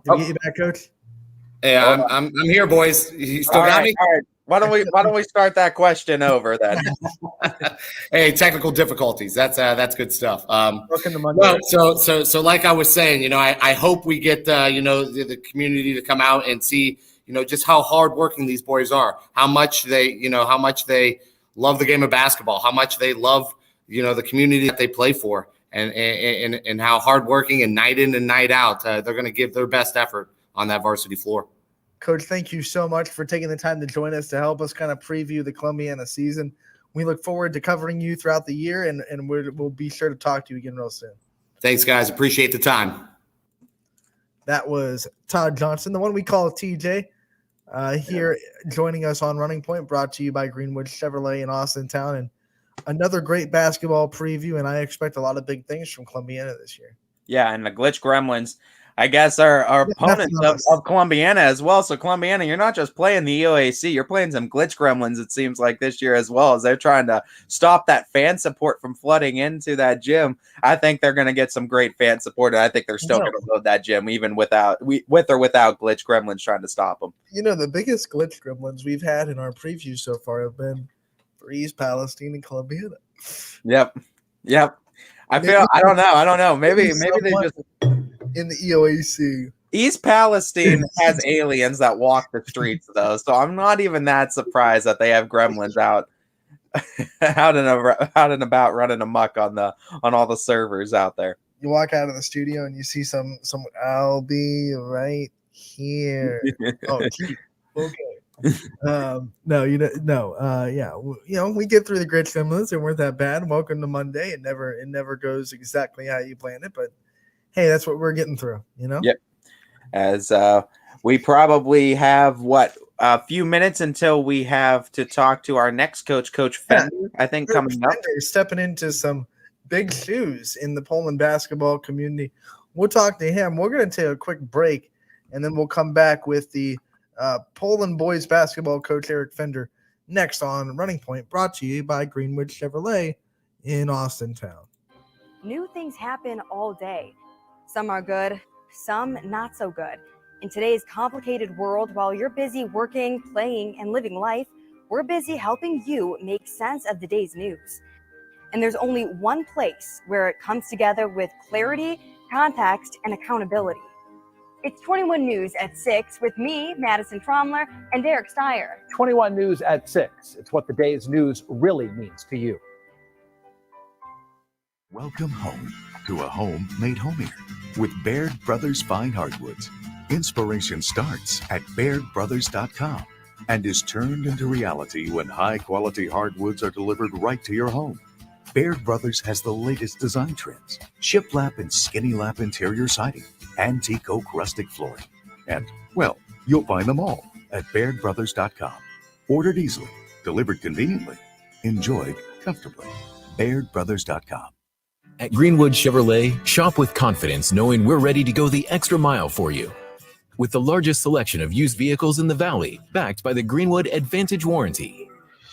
Did we get you back, Coach? Yeah, I'm here, boys. You still got me? All right. Why don't we start that question over then? Hey, technical difficulties. That's good stuff. Welcome to Monday. Well, so like I was saying, I hope we get the community to come out and see just how hardworking these boys are, how much they love the game of basketball, how much they love the community that they play for, and how hardworking and night in and night out they're going to give their best effort on that varsity floor. Coach, thank you so much for taking the time to join us to help us kind of preview the Columbiana season. We look forward to covering you throughout the year, and we'll be sure to talk to you again real soon. Thanks, guys. Appreciate the time. That was Todd Johnson, the one we call TJ, here joining us on Running Point, brought to you by Greenwood Chevrolet in Austintown. And another great basketball preview, and I expect a lot of big things from Columbiana this year. Yeah, and the Glitch Gremlins, I guess, are opponents of Columbiana as well. So Columbiana, you're not just playing the EOAC, you're playing some Glitch Gremlins, it seems like, this year as well, as they're trying to stop that fan support from flooding into that gym. I think they're going to get some great fan support, and I think they're still going to load that gym even with or without Glitch Gremlins trying to stop them. The biggest Glitch Gremlins we've had in our preview so far have been for East Palestine and Columbiana. Yep. I don't know. Maybe they just in the EOAC. East Palestine has aliens that walk the streets, though, so I'm not even that surprised that they have gremlins out and about running amok on all the servers out there. You walk out of the studio and you see some. I'll be right here. Oh, okay. We get through the grid stimulus and we're that bad. Welcome to Monday. It never goes exactly how you planned it, but hey, that's what we're getting through, Yep. As we probably have a few minutes until we have to talk to our next coach, Coach Fender, I think, coming up. Fender stepping into some big shoes in the Poland basketball community. We'll talk to him. We're going to take a quick break, and then we'll come back with the Poland boys basketball coach, Eric Fender, next on Running Point, brought to you by Greenwood Chevrolet in Austintown. New things happen all day. Some are good, some not so good. In today's complicated world, while you're busy working, playing, and living life, we're busy helping you make sense of the day's news. And there's only one place where it comes together with clarity, context, and accountability. It's 21 News at 6 with me, Madison Tromler, and Derek Steyer. 21 News at 6. It's what the day's news really means to you. Welcome home to a home made homier with Baird Brothers Fine Hardwoods. Inspiration starts at BairdBrothers.com and is turned into reality when high-quality hardwoods are delivered right to your home. Baird Brothers has the latest design trends: shiplap and skinny lap interior siding, antique oak rustic flooring, and, well, you'll find them all at BairdBrothers.com. Ordered easily, delivered conveniently, enjoyed comfortably. BairdBrothers.com. At Greenwood Chevrolet, shop with confidence knowing we're ready to go the extra mile for you. With the largest selection of used vehicles in the Valley, backed by the Greenwood Advantage Warranty.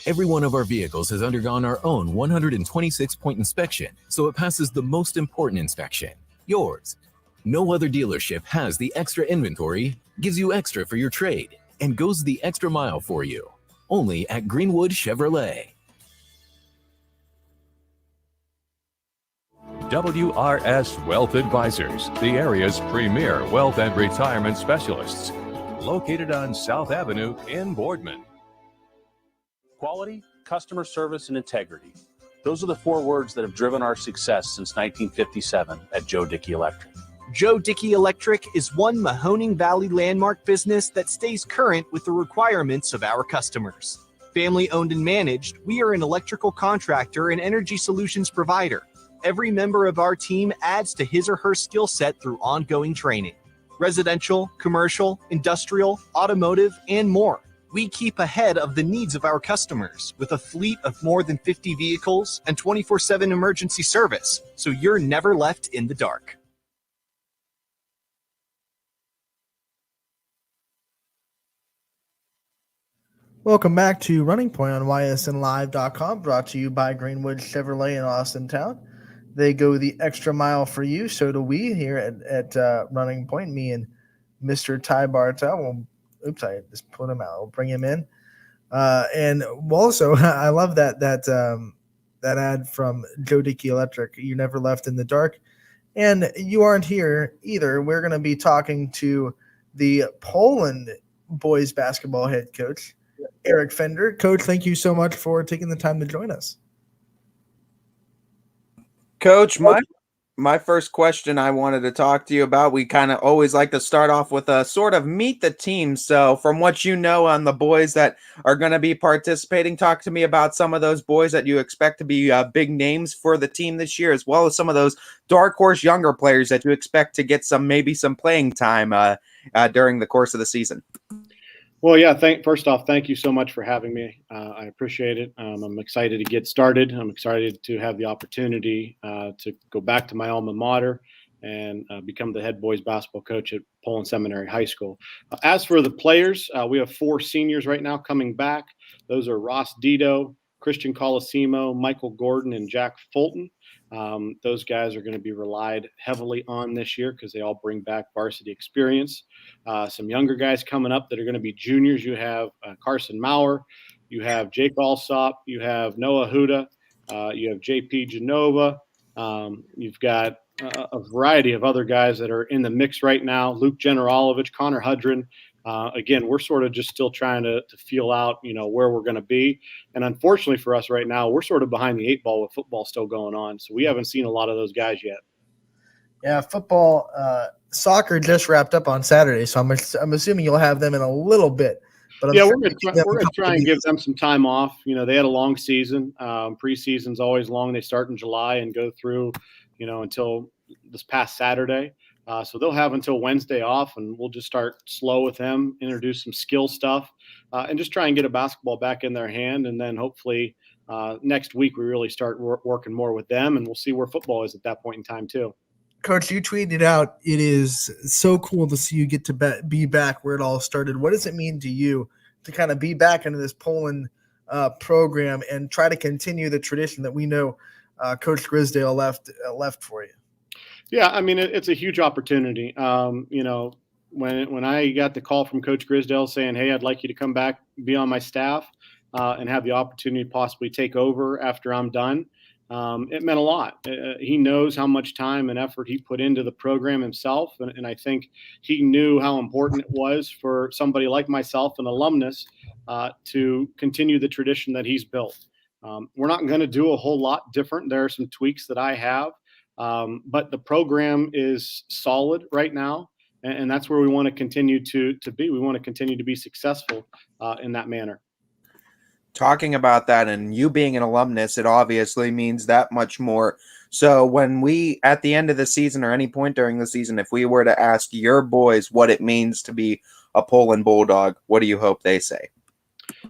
Every one of our vehicles has undergone our own 126-point inspection, so it passes the most important inspection, yours. No other dealership has the extra inventory, gives you extra for your trade, and goes the extra mile for you. Only at Greenwood Chevrolet. WRS Wealth Advisors, the area's premier wealth and retirement specialists. Located on South Avenue in Boardman. Quality, customer service, and integrity. Those are the four words that have driven our success since 1957 at Joe Dickey Electric. Joe Dickey Electric is one Mahoning Valley landmark business that stays current with the requirements of our customers. Family owned and managed, we are an electrical contractor and energy solutions provider. Every member of our team adds to his or her skill set through ongoing training. Residential, commercial, industrial, automotive, and more. We keep ahead of the needs of our customers with a fleet of more than 50 vehicles and 24/7 emergency service, so you're never left in the dark. Welcome back to Running Point on ysnlive.com, brought to you by Greenwood Chevrolet in Austintown. They go the extra mile for you. So do we here at Running Point. Me and Mr. Ty Bartel. Oops, I just put him out. We'll bring him in. And also, I love that ad from Joe Dickey Electric. You never left in the dark, and you aren't here either. We're going to be talking to the Poland boys basketball head coach, Eric Fender. Coach, thank you so much for taking the time to join us. Coach, my first question I wanted to talk to you about, we kind of always like to start off with a sort of meet the team. So from what you know on the boys that are going to be participating, talk to me about some of those boys that you expect to be big names for the team this year, as well as some of those dark horse younger players that you expect to get maybe some playing time during the course of the season. Well, yeah, first off, thank you so much for having me. I appreciate it. I'm excited to get started. I'm excited to have the opportunity to go back to my alma mater and become the head boys basketball coach at Poland Seminary High School. As for the players, we have 4 seniors right now coming back. Those are Ross Dito, Christian Colosimo, Michael Gordon, and Jack Fulton. Those guys are going to be relied heavily on this year because they all bring back varsity experience. Some younger guys coming up that are going to be juniors. You have Carson Maurer, you have Jake Alsop, you have Noah Huda, you have JP Genova. You've got a variety of other guys that are in the mix right now. Luke Generalovic, Connor Hudrin. Again, we're sort of just still trying to feel out, where we're going to be. And unfortunately for us right now, we're sort of behind the 8 ball with football still going on. So we haven't seen a lot of those guys yet. Yeah, football, soccer just wrapped up on Saturday, so I'm assuming you'll have them in a little bit. But we're going to try and give them some time off. They had a long season. Preseason's always long. They start in July and go through, until this past Saturday. So they'll have until Wednesday off, and we'll just start slow with them, introduce some skill stuff, and just try and get a basketball back in their hand. And then hopefully next week we really start working more with them, and we'll see where football is at that point in time too. Coach, you tweeted out, it is so cool to see you get to be back where it all started. What does it mean to you to kind of be back into this Poland program and try to continue the tradition that we know Coach Grisdale left for you? Yeah, I mean, it's a huge opportunity. When I got the call from Coach Grisdale saying, hey, I'd like you to come back, be on my staff, and have the opportunity to possibly take over after I'm done, it meant a lot. He knows how much time and effort he put into the program himself, and I think he knew how important it was for somebody like myself, an alumnus, to continue the tradition that he's built. We're not going to do a whole lot different. There are some tweaks that I have. But the program is solid right now, and that's where we want to continue to be. We want to continue to be successful in that manner. Talking about that and you being an alumnus, it obviously means that much more. So when we, at the end of the season or any point during the season, if we were to ask your boys what it means to be a Poland Bulldog, what do you hope they say?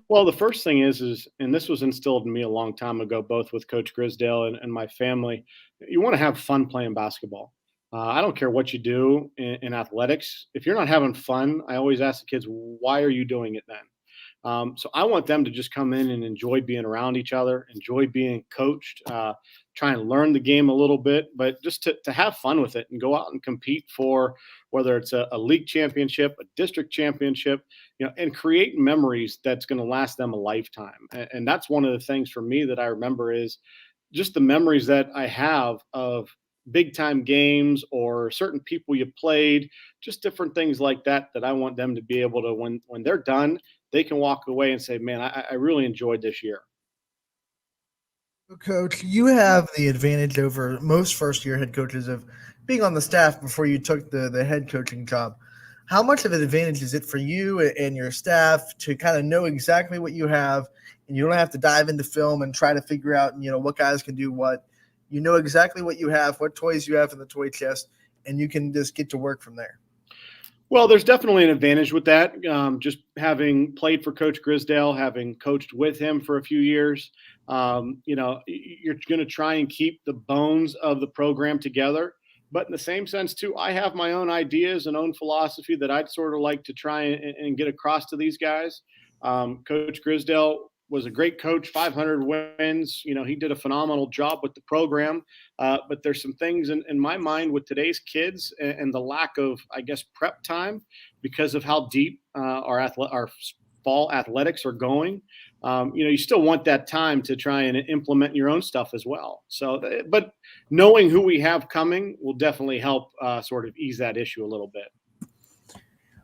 Well, the first thing is, and this was instilled in me a long time ago, both with Coach Grisdale and my family, you want to have fun playing basketball. I don't care what you do in athletics. If you're not having fun, I always ask the kids, why are you doing it then? So I want them to just come in and enjoy being around each other, enjoy being coached, try and learn the game a little bit, but just to have fun with it and go out and compete for whether it's a league championship, a district championship, and create memories that's going to last them a lifetime. And that's one of the things for me that I remember is just the memories that I have of big time games or certain people you played, just different things like that I want them to be able to, when they're done, they can walk away and say, man, I really enjoyed this year. Coach, you have the advantage over most first-year head coaches of being on the staff before you took the head coaching job. How much of an advantage is it for you and your staff to kind of know exactly what you have, and you don't have to dive into film and try to figure out, what guys can do what? You know exactly what you have, what toys you have in the toy chest, and you can just get to work from there. Well, there's definitely an advantage with that. Just having played for Coach Grisdale, having coached with him for a few years, you're going to try and keep the bones of the program together. But in the same sense, too, I have my own ideas and own philosophy that I'd sort of like to try and get across to these guys. Coach Grisdale was a great coach, 500 wins. He did a phenomenal job with the program. But there's some things in my mind with today's kids and the lack of, I guess, prep time because of how deep our fall athletics are going, you still want that time to try and implement your own stuff as well. So, but knowing who we have coming will definitely help sort of ease that issue a little bit.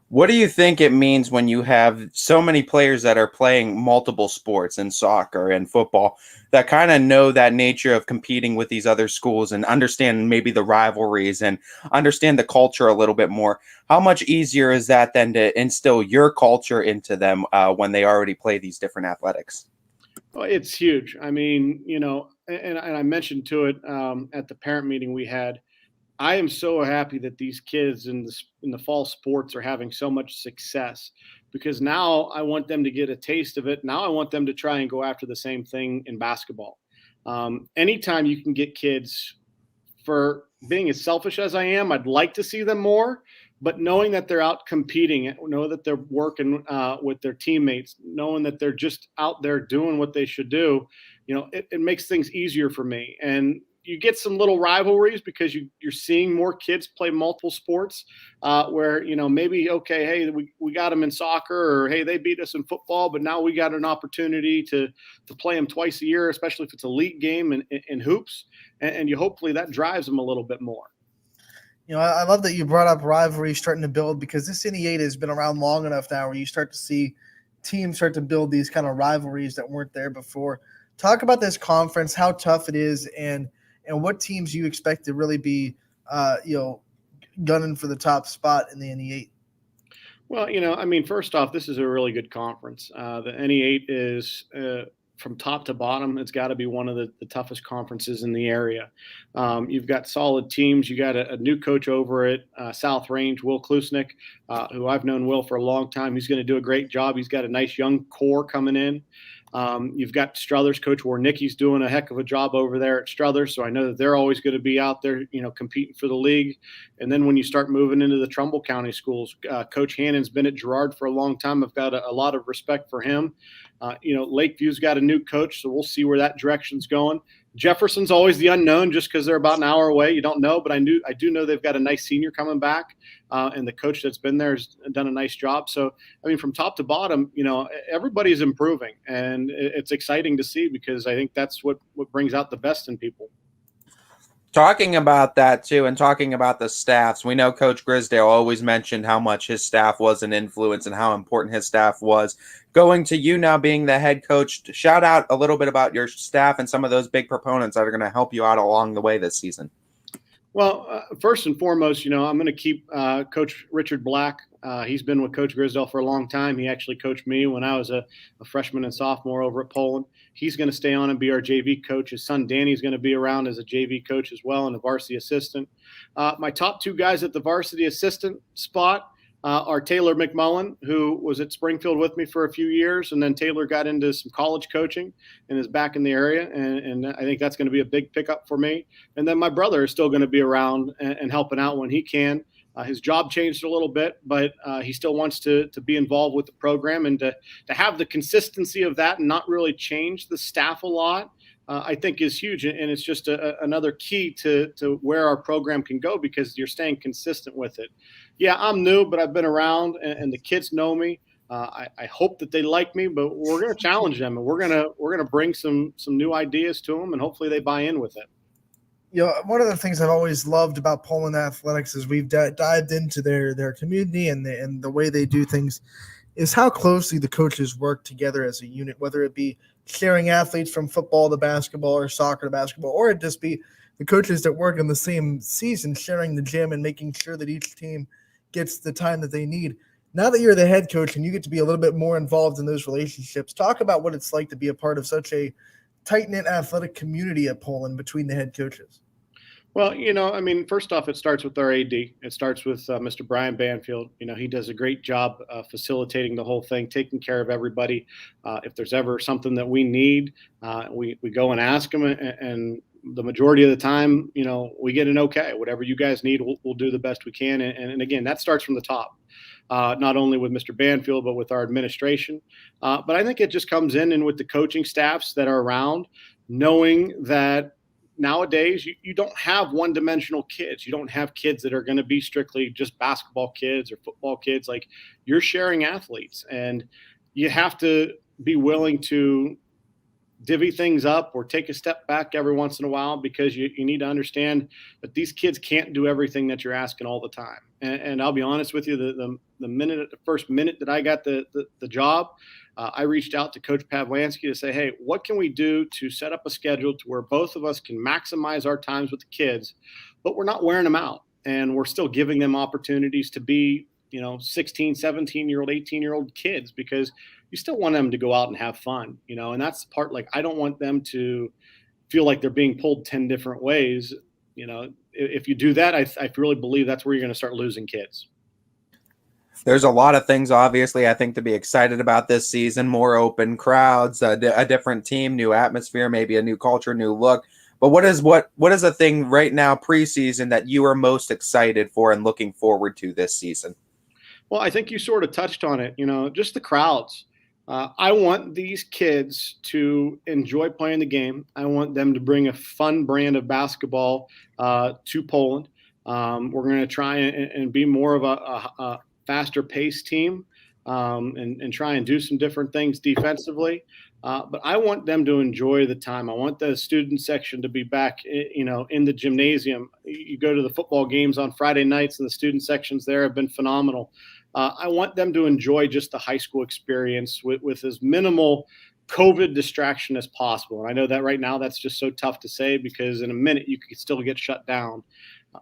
What do you think it means when you have so many players that are playing multiple sports in soccer and football that kind of know that nature of competing with these other schools and understand maybe the rivalries and understand the culture a little bit more? How much easier is that than to instill your culture into them when they already play these different athletics? Well, it's huge. I mean, and I mentioned to it at the parent meeting we had. I am so happy that these kids in the fall sports are having so much success, because now I want them to get a taste of it. Now I want them to try and go after the same thing in basketball. Anytime you can get kids, for being as selfish as I am, I'd like to see them more, but knowing that they're out competing, know that they're working with their teammates, knowing that they're just out there doing what they should do, it makes things easier for me. And you get some little rivalries because you're seeing more kids play multiple sports where, maybe, okay, hey, we got them in soccer, or, hey, they beat us in football, but now we got an opportunity to play them twice a year, especially if it's a league game in hoops. And you hopefully that drives them a little bit more. I love that you brought up rivalry starting to build, because this NE8 has been around long enough now where you start to see teams start to build these kind of rivalries that weren't there before. Talk about this conference, how tough it is, and what teams you expect to really be, gunning for the top spot in the NE8. Well, first off, this is a really good conference. The NE8 is from top to bottom, it's got to be one of the toughest conferences in the area. You've got solid teams. You got a new coach over at South Range, Will Klusnick, who I've known Will for a long time. He's going to do a great job. He's got a nice young core coming in. You've got Struthers, Coach Warnicki's doing a heck of a job over there at Struthers, so I know that they're always going to be out there, competing for the league. And then when you start moving into the Trumbull County schools, Coach Hannon's been at Girard for a long time. I've got a lot of respect for him. Lakeview's got a new coach, so we'll see where that direction's going. Jefferson's always the unknown, just because they're about an hour away. You don't know, but I do know they've got a nice senior coming back, and the coach that's been there has done a nice job. So, from top to bottom, everybody's improving, and it's exciting to see, because I think that's what brings out the best in people. Talking about that too, and talking about the staffs, we know Coach Grisdale always mentioned how much his staff was an influence and how important his staff was. Going to you now, being the head coach, shout out a little bit about your staff and some of those big proponents that are going to help you out along the way this season. Well, first and foremost, I'm going to keep Coach Richard Black. He's been with Coach Grisdale for a long time. He actually coached me when I was a freshman and sophomore over at Poland. He's going to stay on and be our JV coach. His son Danny's going to be around as a JV coach as well, and a varsity assistant. My top two guys at the varsity assistant spot are Taylor Mcmullen, who was at Springfield with me for a few years, and then Taylor got into some college coaching and is back in the area, and I think that's going to be a big pickup for me. And then my brother is still going to be around and helping out when he can. His job changed a little bit, but he still wants to be involved with the program, and to have the consistency of that and not really change the staff a lot, I think is huge. And it's just another key to where our program can go, because you're staying consistent with it. Yeah, I'm new, but I've been around, and the kids know me. I hope that they like me, but we're going to challenge them, and we're going to bring some new ideas to them, and hopefully they buy in with it. One of the things I've always loved about Poland athletics is we've dived into their community and the way they do things, is how closely the coaches work together as a unit, whether it be sharing athletes from football to basketball or soccer to basketball, or it just be the coaches that work in the same season sharing the gym and making sure that each team gets the time that they need. Now that you're the head coach and you get to be a little bit more involved in those relationships, talk about what it's like to be a part of such a tight-knit athletic community at Poland between the head coaches. Well, first off, it starts with our AD. It starts with Mr. Brian Banfield. He does a great job facilitating the whole thing, taking care of everybody. If there's ever something that we need, we go and ask him, and the majority of the time, we get an okay. Whatever you guys need, we'll do the best we can. And again, that starts from the top, not only with Mr. Banfield, but with our administration. But I think it just comes in with the coaching staffs that are around, knowing that nowadays you don't have one-dimensional kids. You don't have kids that are going to be strictly just basketball kids or football kids. Like, you're sharing athletes, and you have to be willing to divvy things up or take a step back every once in a while, because you need to understand that these kids can't do everything that you're asking all the time. And I'll be honest with you, the first minute that I got the job, I reached out to Coach Pavlansky to say, hey, what can we do to set up a schedule to where both of us can maximize our times with the kids, but we're not wearing them out, and we're still giving them opportunities to be, 16, 17-year-old, 18-year-old kids, because you still want them to go out and have fun, and that's the part, like, I don't want them to feel like they're being pulled 10 different ways. If you do that, I really believe that's where you're going to start losing kids. There's a lot of things, obviously, I think, to be excited about this season. More open crowds, a different team, new atmosphere, maybe a new culture, new look. But what is a thing right now preseason that you are most excited for and looking forward to this season? Well, I think you sort of touched on it, just the crowds. I want these kids to enjoy playing the game. I want them to bring a fun brand of basketball to Poland. We're going to try and be more of a faster paced team, and try and do some different things defensively. But I want them to enjoy the time. I want the student section to be back, in the gymnasium. You go to the football games on Friday nights, and the student sections there have been phenomenal. I want them to enjoy just the high school experience with as minimal COVID distraction as possible. And I know that right now that's just so tough to say, because in a minute you could still get shut down.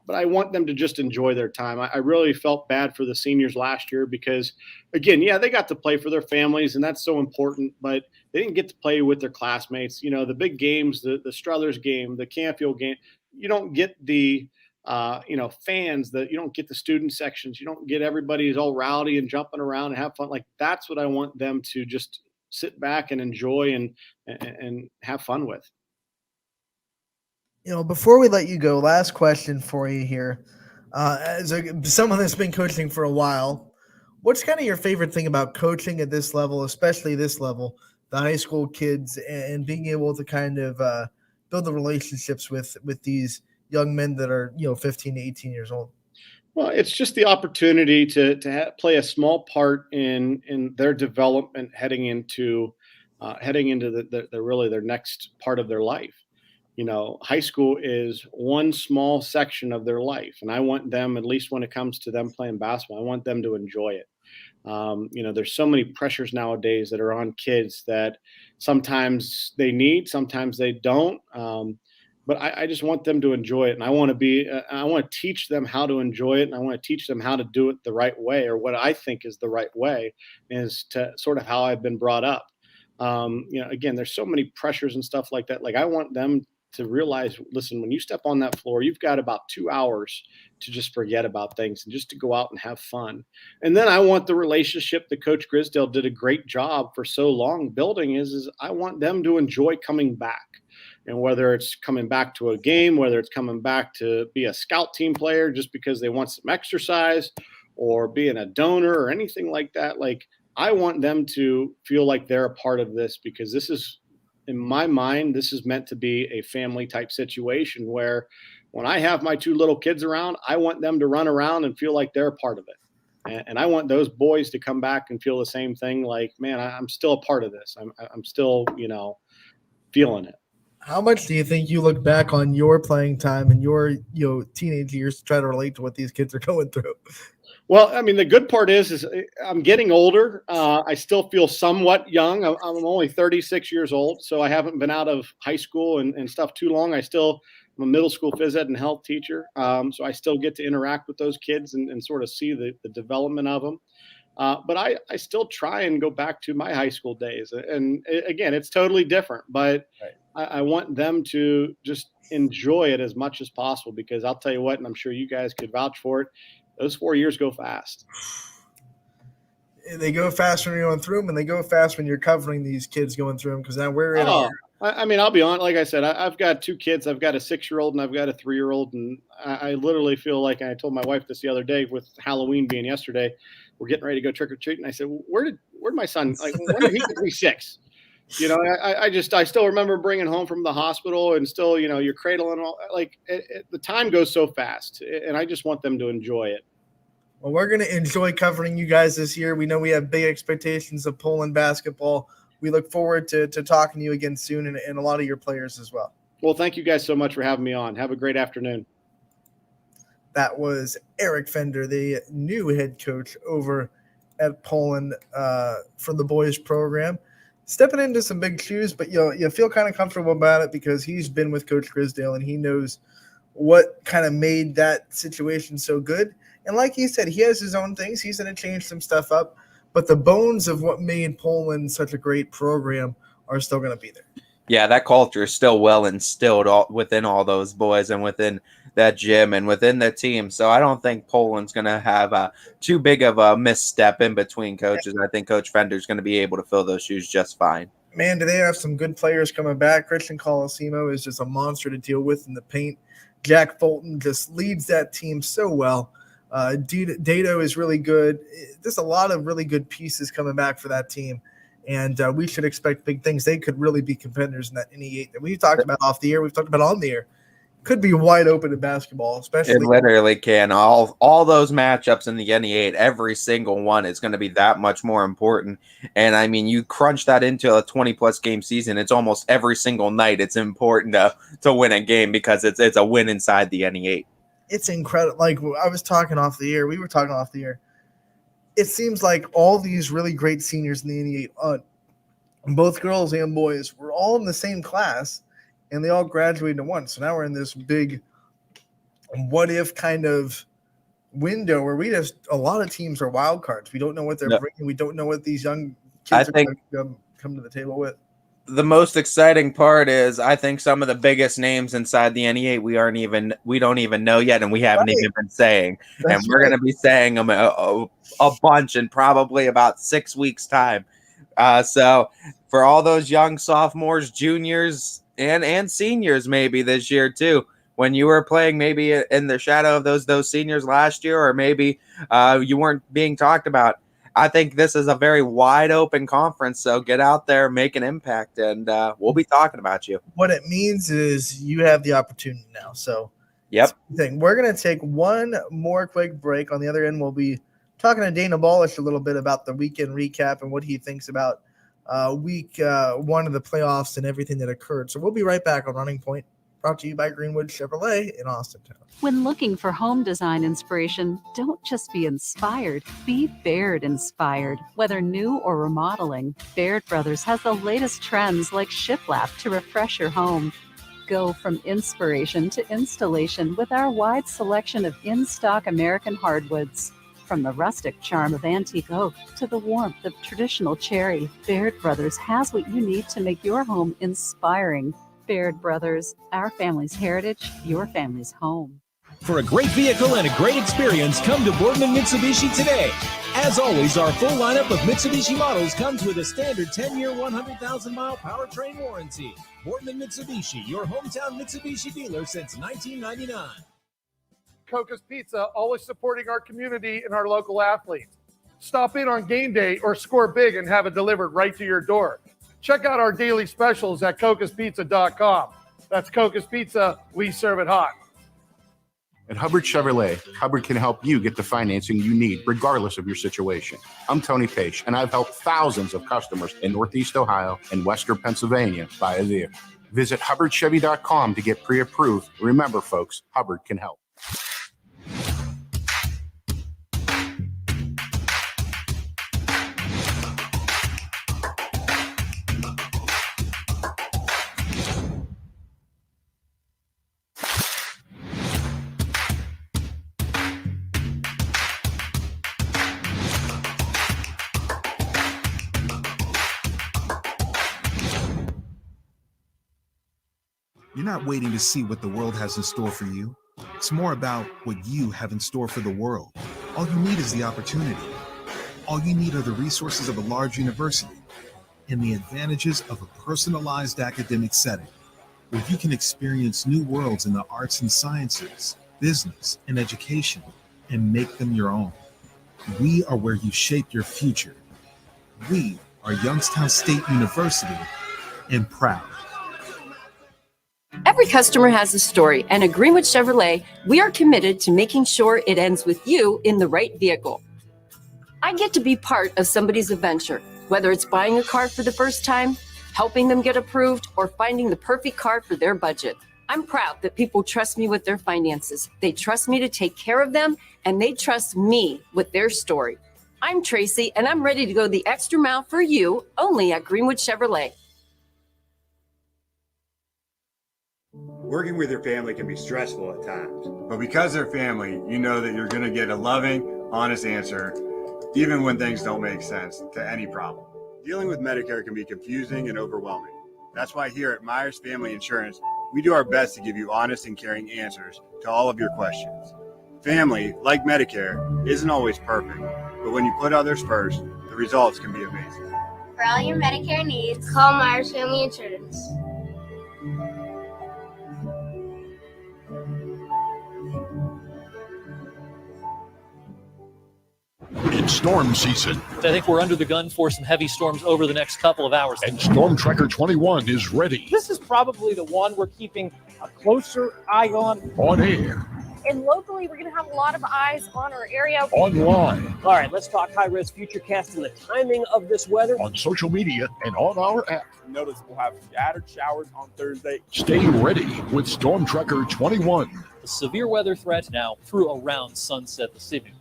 But I want them to just enjoy their time. I really felt bad for the seniors last year because, again, yeah, they got to play for their families, and that's so important, but they didn't get to play with their classmates. The big games, the Struthers game, the Canfield game, you don't get the fans, that you don't get the student sections, you don't get everybody who's all rowdy and jumping around and have fun. Like, that's what I want them to just sit back and enjoy and have fun with. Before we let you go, last question for you here. As someone that's been coaching for a while, what's kind of your favorite thing about coaching at this level, especially this level, the high school kids, and being able to kind of build the relationships with these young men that are 15 to 18 years old? Well, it's just the opportunity to play a small part in their development heading into their next part of their life. High school is one small section of their life, and I want them, at least when it comes to them playing basketball, I want them to enjoy it. There's so many pressures nowadays that are on kids that sometimes they need, sometimes they don't. But I just want them to enjoy it, and I want to teach them how to enjoy it, and I want to teach them how to do it the right way, or what I think is the right way, is to sort of how I've been brought up. Again, there's so many pressures and stuff like that. Like, I want them to realize, listen, when you step on that floor, you've got about 2 hours to just forget about things and just to go out and have fun. And then I want the relationship that Coach Grisdale did a great job for so long building is I want them to enjoy coming back. And whether it's coming back to a game, whether it's coming back to be a scout team player just because they want some exercise, or being a donor or anything like that, like, I want them to feel like they're a part of this, because this is, in my mind, this is meant to be a family type situation where when I have my 2 little kids around, I want them to run around and feel like they're a part of it. And I want those boys to come back and feel the same thing. Like, man, I'm still a part of this. I'm still, feeling it. How much do you think you look back on your playing time and your teenage years to try to relate to what these kids are going through? Well, I mean, the good part is I'm getting older. I still feel somewhat young. I'm only 36 years old, so I haven't been out of high school and stuff too long. I'm a middle school phys ed and health teacher, so I still get to interact with those kids and sort of see the development of them. But I still try and go back to my high school days. And again, it's totally different, but right. I want them to just enjoy it as much as possible, because I'll tell you what, and I'm sure you guys could vouch for it, those 4 years go fast. They go fast when you're going through them, and they go fast when you're covering these kids going through them, because now we're in I mean, I'll be honest. Like I said, I've got 2 kids. I've got a 6-year-old and I've got a 3-year-old. And I literally feel like, and I told my wife this the other day with Halloween being yesterday, we're getting ready to go trick or treat. And I said, where'd my son, like, when did he get to be 6? I still remember bringing home from the hospital and still, your cradle and all, like the time goes so fast, and I just want them to enjoy it. Well, we're going to enjoy covering you guys this year. We know we have big expectations of Poland basketball. We look forward to talking to you again soon and a lot of your players as well. Well, thank you guys so much for having me on. Have a great afternoon. That was Eric Fender, the new head coach over at Poland for the boys program. Stepping into some big shoes, but you feel kind of comfortable about it because he's been with Coach Grisdale and he knows what kind of made that situation so good. And like he said, he has his own things. He's going to change some stuff up, but the bones of what made Poland such a great program are still going to be there. Yeah, that culture is still well instilled within all those boys and within that gym and within the team. So I don't think Poland's going to have too big of a misstep in between coaches. I think Coach Fender's going to be able to fill those shoes just fine. Man, do they have some good players coming back. Christian Colosimo is just a monster to deal with in the paint. Jack Fulton just leads that team so well. Dato is really good. There's a lot of really good pieces coming back for that team, and we should expect big things. They could really be competitors in that NE8 that we've talked about off the air. We've talked about on the air. Could be wide open in basketball, especially. It literally can. All those matchups in the NE8, every single one is going to be that much more important. And I mean, you crunch that into a 20-plus game season. It's almost every single night. It's important to win a game because it's a win inside the NE8. It's incredible. Like I was talking off the air. We were talking off the air. It seems like all these really great seniors in the NE8, both girls and boys, were all in the same class, and they all graduated at once. So now we're in this big what-if kind of window where a lot of teams are wild cards. We don't know what they're bringing. We don't know what these young kids are going to come to the table with. The most exciting part is I think some of the biggest names inside the NE8 we don't even know yet, and we haven't even been saying. And we're going to be saying them a bunch in probably about 6 weeks' time. So for all those young sophomores, juniors, and seniors maybe this year too, when you were playing maybe in the shadow of those seniors last year, or maybe you weren't being talked about, I think this is a very wide open conference. So get out there, make an impact, and we'll be talking about you. What it means is you have the opportunity now. So yep. We're going to take one more quick break. On the other end, we'll be talking to Dana Balish a little bit about the weekend recap and what he thinks about week one of the playoffs and everything that occurred. So we'll be right back on Running Point, brought to you by Greenwood Chevrolet in Austintown. When looking for home design inspiration, don't just be inspired, be Baird inspired. Whether new or remodeling, Baird Brothers has the latest trends like shiplap to refresh your home. Go from inspiration to installation with our wide selection of in-stock American hardwoods. From the rustic charm of antique oak to the warmth of traditional cherry, Baird Brothers has what you need to make your home inspiring. Baird Brothers, our family's heritage, your family's home. For a great vehicle and a great experience, come to Boardman Mitsubishi today. As always, our full lineup of Mitsubishi models comes with a standard 10-year, 100,000-mile powertrain warranty. Boardman Mitsubishi, your hometown Mitsubishi dealer since 1999. Coca's Pizza, always supporting our community and our local athletes. Stop in on game day or score big and have it delivered right to your door. Check out our daily specials at cocaspizza.com. That's Coca's Pizza. We serve it hot. At Hubbard Chevrolet, Hubbard can help you get the financing you need, regardless of your situation. I'm Tony Page, and I've helped thousands of customers in Northeast Ohio and Western Pennsylvania buy a vehicle. Visit HubbardChevy.com to get pre-approved. Remember, folks, Hubbard can help. You're not waiting to see what the world has in store for you. It's more about what you have in store for the world. All you need is the opportunity. All you need are the resources of a large university and the advantages of a personalized academic setting where you can experience new worlds in the arts and sciences, business, and education and make them your own. We are where you shape your future. We are Youngstown State University and proud. Every Every customer has a story, and at Greenwood Chevrolet, we are committed to making sure it ends with you in the right vehicle. I get to be part of somebody's adventure, whether it's buying a car for the first time, helping them get approved, or finding the perfect car for their budget. I'm proud that people trust me with their finances. They trust me to take care of them, and they trust me with their story. I'm Tracy, and I'm ready to go the extra mile for you, only at Greenwood Chevrolet. Working with your family can be stressful at times, but because they're family, you know that you're going to get a loving, honest answer, even when things don't make sense to any problem. Dealing with Medicare can be confusing and overwhelming. That's why here at Myers Family Insurance, we do our best to give you honest and caring answers to all of your questions. Family, like Medicare, isn't always perfect, but when you put others first, the results can be amazing. For all your Medicare needs, call Myers Family Insurance. It's storm season. I think we're under the gun for some heavy storms over the next couple of hours. And Storm Tracker 21 is ready. This is probably the one we're keeping a closer eye on. On air. And locally, we're going to have a lot of eyes on our area. Online. All right, let's talk high-risk futurecast and the timing of this weather. On social media and on our app. Notice we'll have scattered showers on Thursday. Stay ready with Storm Tracker 21. The severe weather threat now through around sunset this evening.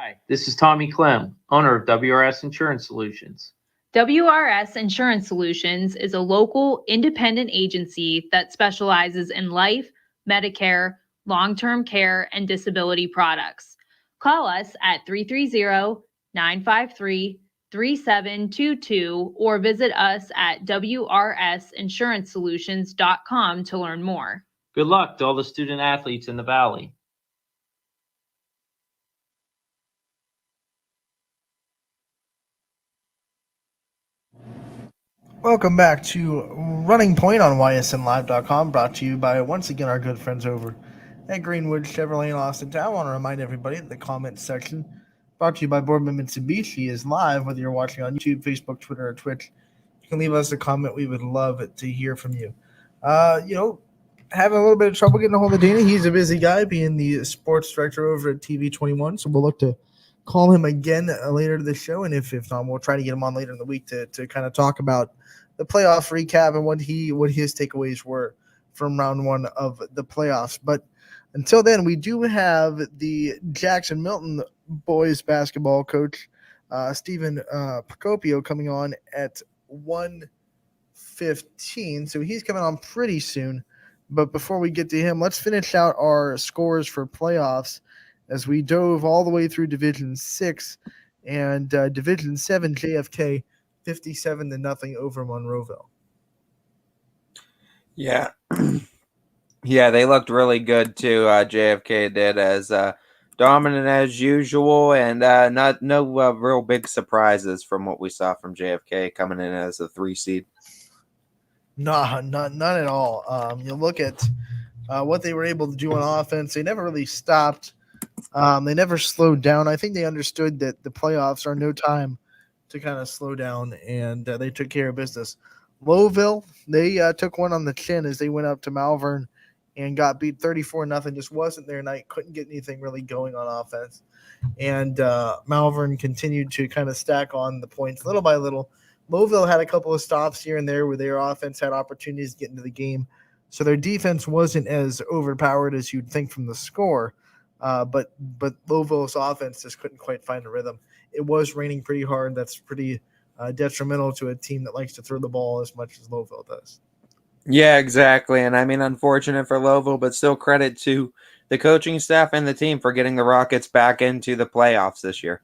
Hi, this is Tommy Clem, owner of WRS Insurance Solutions. WRS Insurance Solutions is a local independent agency that specializes in life, Medicare, long-term care, and disability products. Call us at 330-953-3722 or visit us at wrsinsurancesolutions.com to learn more. Good luck to all the student athletes in the Valley. Welcome back to Running Point on ysnlive.com, brought to you by, once again, our good friends over at Greenwood Chevrolet in Austintown. I want to remind everybody that the comment section, brought to you by Boardman Mitsubishi, is live, whether you're watching on YouTube, Facebook, Twitter, or Twitch. You can leave us a comment. We would love to hear from you. Having a little bit of trouble getting a hold of Danny. He's a busy guy, being the sports director over at TV21, so we'll look to call him again later to the show, and if not, we'll try to get him on later in the week to kind of talk about the playoff recap and what his takeaways were from round one of the playoffs. But until then, we do have the Jackson Milton boys basketball coach, Stephen Procopio, coming on at 1:15. So he's coming on pretty soon. But before we get to him, let's finish out our scores for playoffs as we dove all the way through Division 6 and Division 7 JFK 57-0 over Monroeville. Yeah. Yeah, they looked really good too. JFK did, as dominant as usual, and no real big surprises from what we saw from JFK coming in as a 3 seed. No, none at all. You look at what they were able to do on offense. They never really stopped. They never slowed down. I think they understood that the playoffs are no time to kind of slow down, and they took care of business. Lowville, they took one on the chin as they went up to Malvern and got beat 34-0. Just wasn't their night. Couldn't get anything really going on offense. And Malvern continued to kind of stack on the points little by little. Lowville had a couple of stops here and there where their offense had opportunities to get into the game. So their defense wasn't as overpowered as you'd think from the score. But Lowville's offense just couldn't quite find a rhythm. It was raining pretty hard. That's pretty detrimental to a team that likes to throw the ball as much as Lowville does. Yeah, exactly. And I mean, unfortunate for Lowville, but still credit to the coaching staff and the team for getting the Rockets back into the playoffs this year.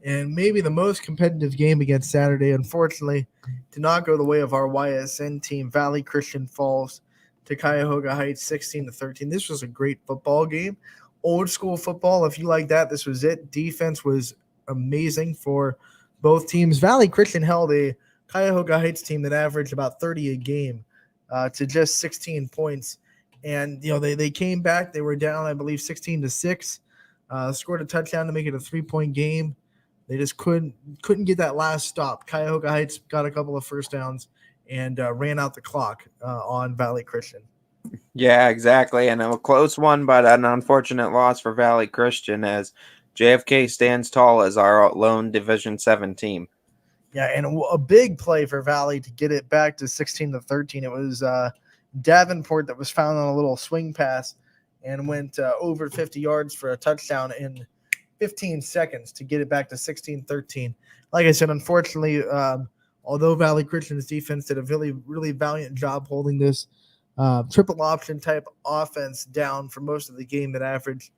And maybe the most competitive game against Saturday, unfortunately, did not go the way of our YSN team. Valley Christian falls to Cuyahoga Heights 16-13. This was a great football game. Old school football, if you like that, this was it. Defense was amazing for both teams. Valley Christian held a Cuyahoga Heights team that averaged about 30 a game to just 16 points. And, they came back. They were down, I believe, 16-6, scored a touchdown to make it a 3-point game. They just couldn't get that last stop. Cuyahoga Heights got a couple of first downs and ran out the clock on Valley Christian. Yeah, exactly. And a close one, but an unfortunate loss for Valley Christian as JFK stands tall as our lone Division 7 team. Yeah, and a big play for Valley to get it back to 16-13. It was Davenport that was found on a little swing pass and went over 50 yards for a touchdown in 15 seconds to get it back to 16-13. Like I said, unfortunately, although Valley Christian's defense did a really, really valiant job holding this triple option type offense down for most of the game that averaged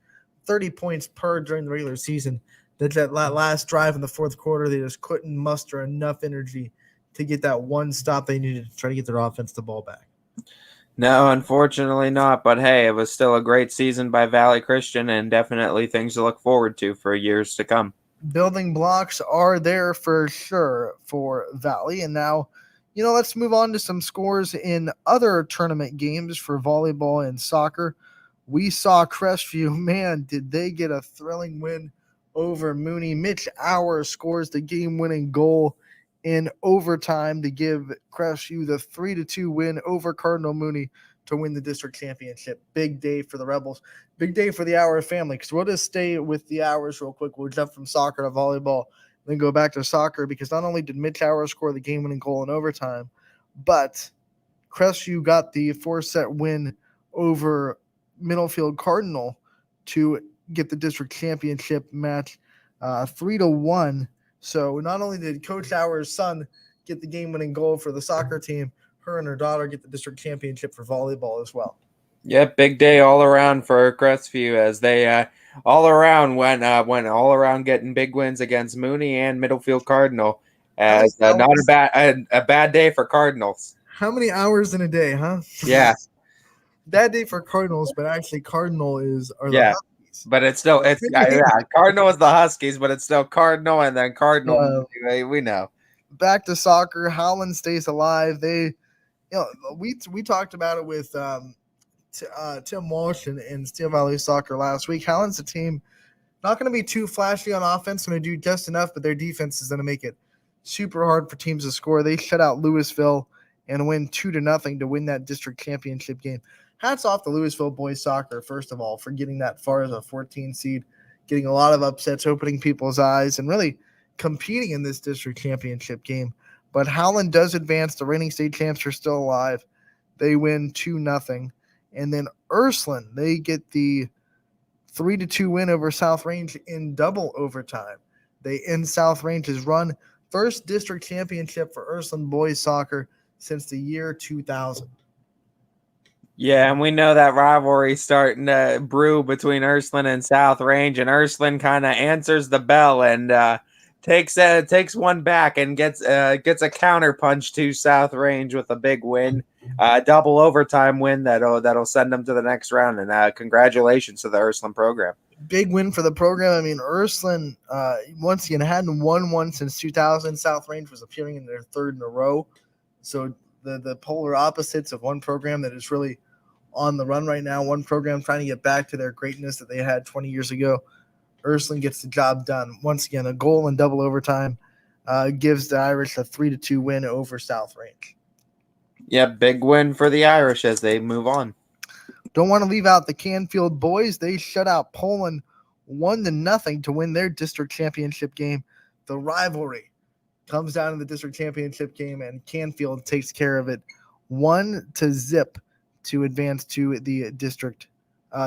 30 points per during the regular season, that last drive in the fourth quarter, they just couldn't muster enough energy to get that one stop they needed to try to get their offense the ball back. No, unfortunately not. But hey, it was still a great season by Valley Christian and definitely things to look forward to for years to come. Building blocks are there for sure for Valley. And now, let's move on to some scores in other tournament games for volleyball and soccer. We saw Crestview. Man, did they get a thrilling win over Mooney. Mitch Auer scores the game-winning goal in overtime to give Crestview the 3-2 win over Cardinal Mooney to win the district championship. Big day for the Rebels. Big day for the Auer family, because we'll just stay with the Auers real quick. We'll jump from soccer to volleyball, then go back to soccer, because not only did Mitch Auer score the game-winning goal in overtime, but Crestview got the 4-set win over Middlefield Cardinal to get the district championship match 3-1. So not only did Coach Auer's son get the game-winning goal for the soccer team, her and her daughter get the district championship for volleyball as well. Yep, big day all around for Crestview as they all around went all around getting big wins against Mooney and Middlefield Cardinal. As not a bad day for Cardinals. How many hours in a day, huh? Yeah. Bad day for Cardinals, but actually Cardinal are the Huskies. But it's still Cardinal is the Huskies, but it's still Cardinal and then Cardinal. We know. Back to soccer. Howland stays alive. They, we talked about it with Tim Walsh and Steel Valley Soccer last week. Howland's a team not going to be too flashy on offense, going to do just enough, but their defense is going to make it super hard for teams to score. They shut out Louisville and win 2-0 to win that district championship game. Hats off to Louisville boys soccer, first of all, for getting that far as a 14 seed, getting a lot of upsets, opening people's eyes, and really competing in this district championship game. But Howland does advance. The reigning state champs are still alive. They win 2-0. And then Ursuline, they get the 3-2 win over South Range in double overtime. They end South Range's run. First district championship for Ursuline boys soccer since the year 2000. Yeah, and we know that rivalry starting to brew between Ursuline and South Range, and Ursuline kind of answers the bell and takes one back and gets a counter punch to South Range with a big win, double overtime win that'll send them to the next round. And congratulations to the Ursuline program. Big win for the program. I mean, Ursuline once again hadn't won one since 2000. South Range was appearing in their third in a row. So the polar opposites of one program that is really on the run right now, one program trying to get back to their greatness that they had 20 years ago. Ursuline gets the job done. Once again, a goal in double overtime gives the Irish a 3-2 win over South Range. Yeah, big win for the Irish as they move on. Don't want to leave out the Canfield boys. They shut out Poland 1-0 to win their district championship game. The rivalry comes down to the district championship game, and Canfield takes care of it 1-0 to advance to the district,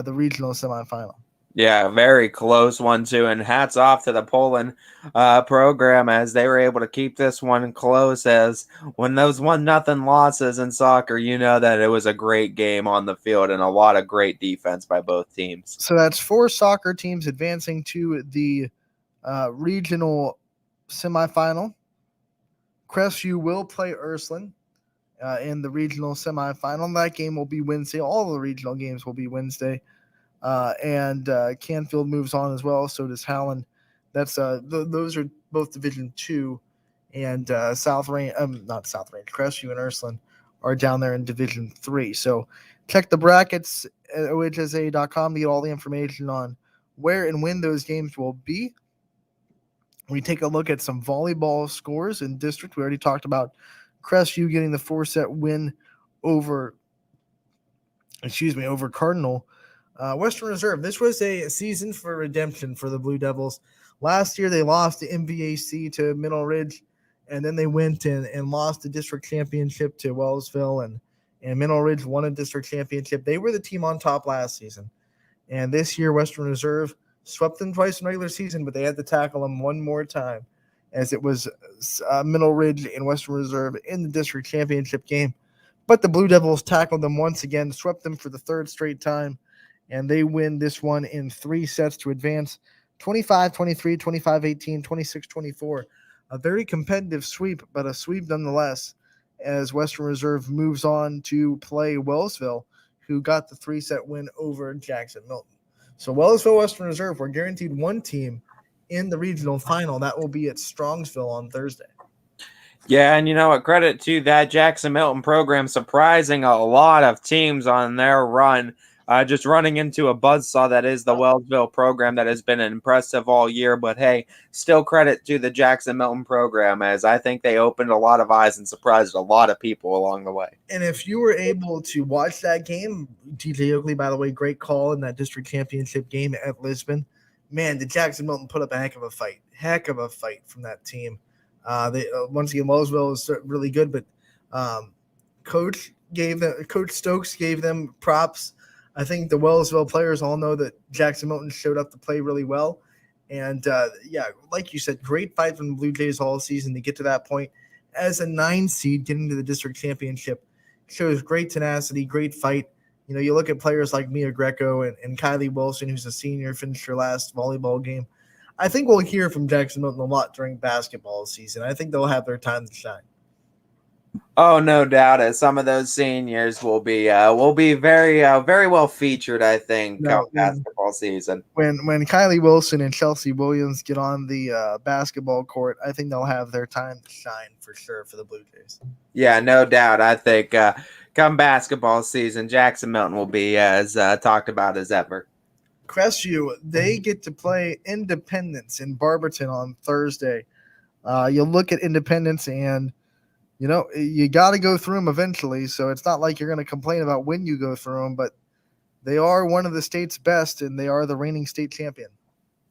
the regional semifinal. Yeah, very close one too, and hats off to the Poland program as they were able to keep this one close. As when those 1-0 losses in soccer, you know that it was a great game on the field and a lot of great defense by both teams. So that's 4 soccer teams advancing to the regional semifinal. Crestview will play Ursuline in the regional semifinal. That game will be Wednesday. All of the regional games will be Wednesday. And Canfield moves on as well. So does Howland. That's those are both Division 2, and Crestview and Ursuline are down there in Division 3. So check the brackets at ohsa.com to get all the information on where and when those games will be. We take a look at some volleyball scores in district. We already talked about Crestview getting the 4-set win over Cardinal. Western Reserve, this was a season for redemption for the Blue Devils. Last year, they lost the MVAC to Middle Ridge, and then they went and lost the district championship to Wellsville, and Middle Ridge won a district championship. They were the team on top last season. And this year, Western Reserve swept them twice in regular season, but they had to tackle them one more time, as it was Middle Ridge and Western Reserve in the district championship game. But the Blue Devils tackled them once again, swept them for the third straight time, and they win this one in 3 sets to advance 25-23, 25-18, 26-24. A very competitive sweep, but a sweep nonetheless, as Western Reserve moves on to play Wellsville, who got the 3-set win over Jackson Milton. So Wellsville, Western Reserve, we're guaranteed one team in the regional final. That will be at Strongsville on Thursday. Yeah, and a credit to that Jackson Milton program, surprising a lot of teams on their run. Just running into a buzzsaw that is the Wellsville program that has been impressive all year. But hey, still credit to the Jackson Milton program, as I think they opened a lot of eyes and surprised a lot of people along the way. And if you were able to watch that game, DJ Oakley, by the way, great call in that district championship game at Lisbon. Man, did Jackson Milton put up a heck of a fight from that team. They once again, Wellsville is really good, but Coach Stokes gave them props. I think the Wellsville players all know that Jackson Milton showed up to play really well. And, like you said, great fight from the Blue Jays all season to get to that point. As a 9 seed getting to the district championship shows great tenacity, great fight. You look at players like Mia Greco and Kylie Wilson, who's a senior, finished her last volleyball game. I think we'll hear from Jackson Milton a lot during basketball season. I think they'll have their time to shine. Oh, no doubt. As some of those seniors will be very well featured, I think, come basketball season. When Kylie Wilson and Chelsea Williams get on the basketball court, I think they'll have their time to shine for sure for the Blue Jays. Yeah, no doubt. I think come basketball season, Jackson Milton will be as talked about as ever. Crestview, they get to play Independence in Barberton on Thursday. You look at Independence and you got to go through them eventually, so it's not like you're going to complain about when you go through them, but they are one of the state's best, and they are the reigning state champion.